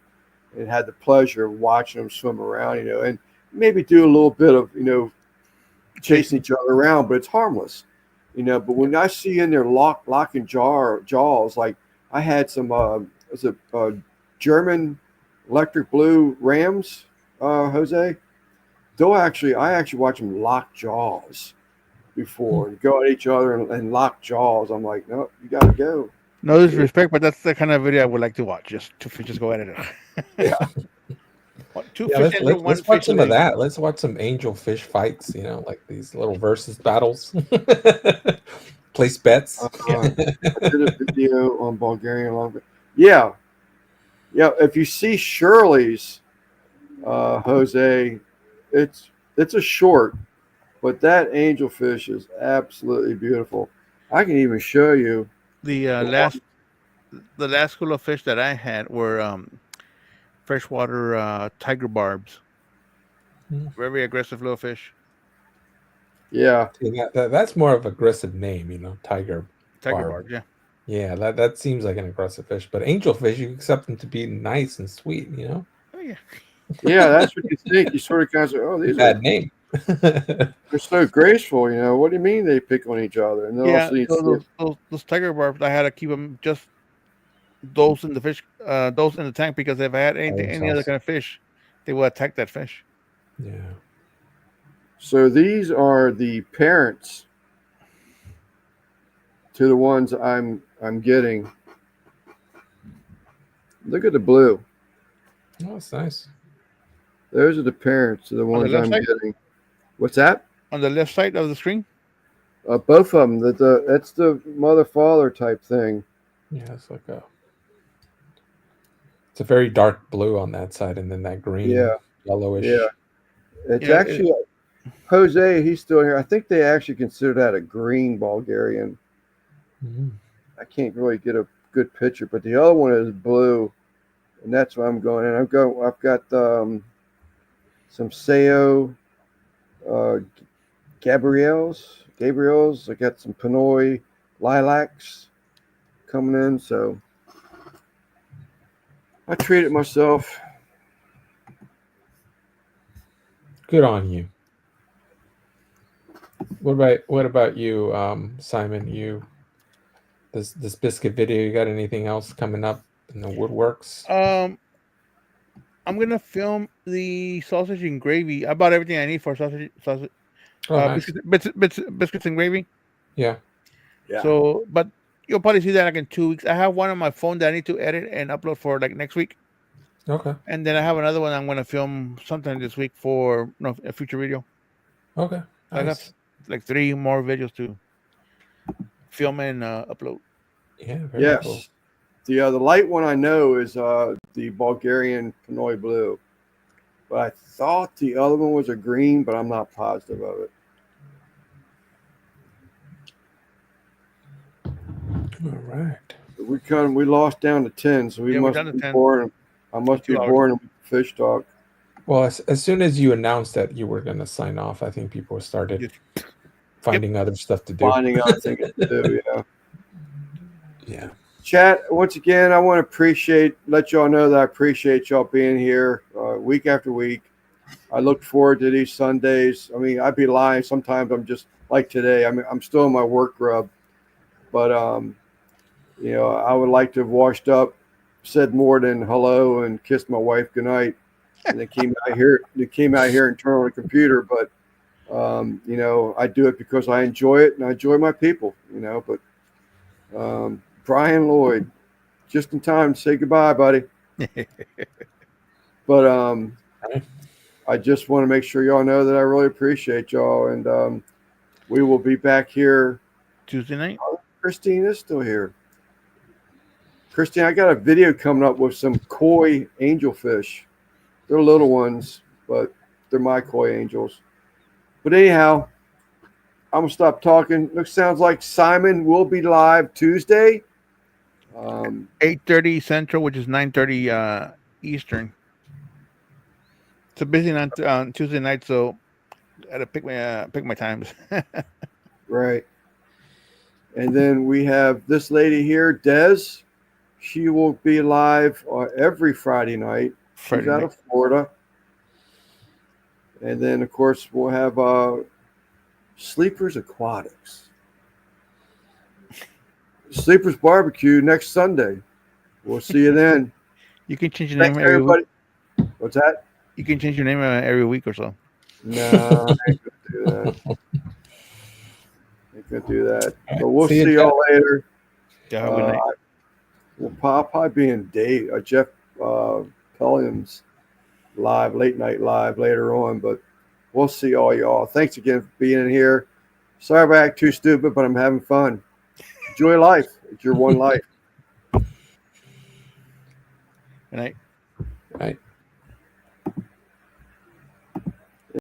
and had the pleasure of watching them swim around, and maybe do a little bit of, chasing each other around, but it's harmless, but when I see in there locking jaws, like I had some, German electric blue rams, Jose, I actually watch them lock jaws before and go at each other and lock jaws. I'm like, no, you got to go. No disrespect, but that's the kind of video I would like to watch. Just two fishes go at it. Yeah. Two Yeah, fish and one let's watch fish. some of that. Let's watch some angel fish fights. Like these little versus battles. Place bets. I did a video on Bulgarian long. Yeah, yeah. If you see Shirley's, Jose, it's a short, but that angelfish is absolutely beautiful. I can even show you. The last school of fish that I had were freshwater tiger barbs. Very aggressive little fish. Yeah, See, that's more of an aggressive name, tiger. Tiger Barb. barbs, yeah. Yeah, that seems like an aggressive fish. But angelfish, you accept them to be nice and sweet. Oh yeah. yeah. That's what you think. You sort of kind of say, oh, these are Bad name. they're so graceful. What do you mean they pick on each other? And then Yeah, also you see those tiger barbs, I had to keep them just those in the fish, those in the tank, because if I had any other kind of fish, they will attack that fish. Yeah. So these are the parents to the ones I'm getting. Look at the blue. Oh, that's nice. Those are the parents to the ones left I'm side? getting. What's that? On the left side of the screen. Both of them. That's the mother-father type thing. Yeah, it's a very dark blue on that side, and then that green, yellowish. Yeah. It's Yeah, actually Jose. He's still here. I think they actually consider that a green Bulgarian. Mhm. I can't really get a good picture, but the other one is blue, and that's what I'm going in. I've got some Sao Gabriels. I got some Pinoy lilacs coming in, so I treated myself. Good on you. What about you, Simon? This biscuit video. You got anything else coming up in the woodworks? I'm gonna film the sausage and gravy. I bought everything I need for sausage, Nice. biscuits and gravy. Yeah. Yeah. So, but you'll probably see that like in 2 weeks. I have one on my phone that I need to edit and upload for like next week, Okay. and then I have another one I'm gonna film sometime this week for a future video. Okay. I have Nice. like 3 more videos to film and upload. Yeah. Very Yes. cool. The light one I know is the Bulgarian Pinoy blue, but I thought the other one was a green, but I'm not positive of it. All right. We lost down to 10, so we Yeah, we're must down to be 10. boring. I must be 2 hours. boring with fish talk. Well, as soon as you announced that you were going to sign off, I think people started Yes. finding other stuff to do. Finding other things to do, yeah. Yeah. Chat, once again, I want to let y'all know that I appreciate y'all being here week after week. I look forward to these Sundays. I mean, I'd be lying. Sometimes I'm just like today. I mean, I'm still in my work grub, but I would like to have washed up, said more than hello, and kissed my wife goodnight. And they came out here. And turned on the computer, but I do it because I enjoy it and I enjoy my people. But Brian Lloyd, just in time to say goodbye, buddy. But I just want to make sure y'all know that I really appreciate y'all, and we will be back here Tuesday night. Christine is still here. Christine, I got a video coming up with some koi angelfish. They're little ones, but they're my koi angels. But anyhow, I'm going to stop talking. Sounds like Simon will be live Tuesday. 8:30 Central, which is 9:30 Eastern. It's a busy night on Tuesday night, so I had to pick my times. Right. And then we have this lady here, Des. She will be live every Friday night. She's out of Florida. And then, of course, we'll have Sleepers Aquatics. Sleepers Barbecue next Sunday. We'll see you then. You can change your Thanks, name every week. everybody. What's that? You can change your name every week or so. No, I ain't gonna do that. Ain't gonna do that. All right. But we'll See you, see Jeff. y'all later. Yeah, have a good night. We'll probably be in Dave, Jeff Pelliam's late night live later on, but we'll see all y'all. Thanks again for being in here. Sorry if I act too stupid, but I'm having fun. Enjoy life. It's your one life. Good night. Right.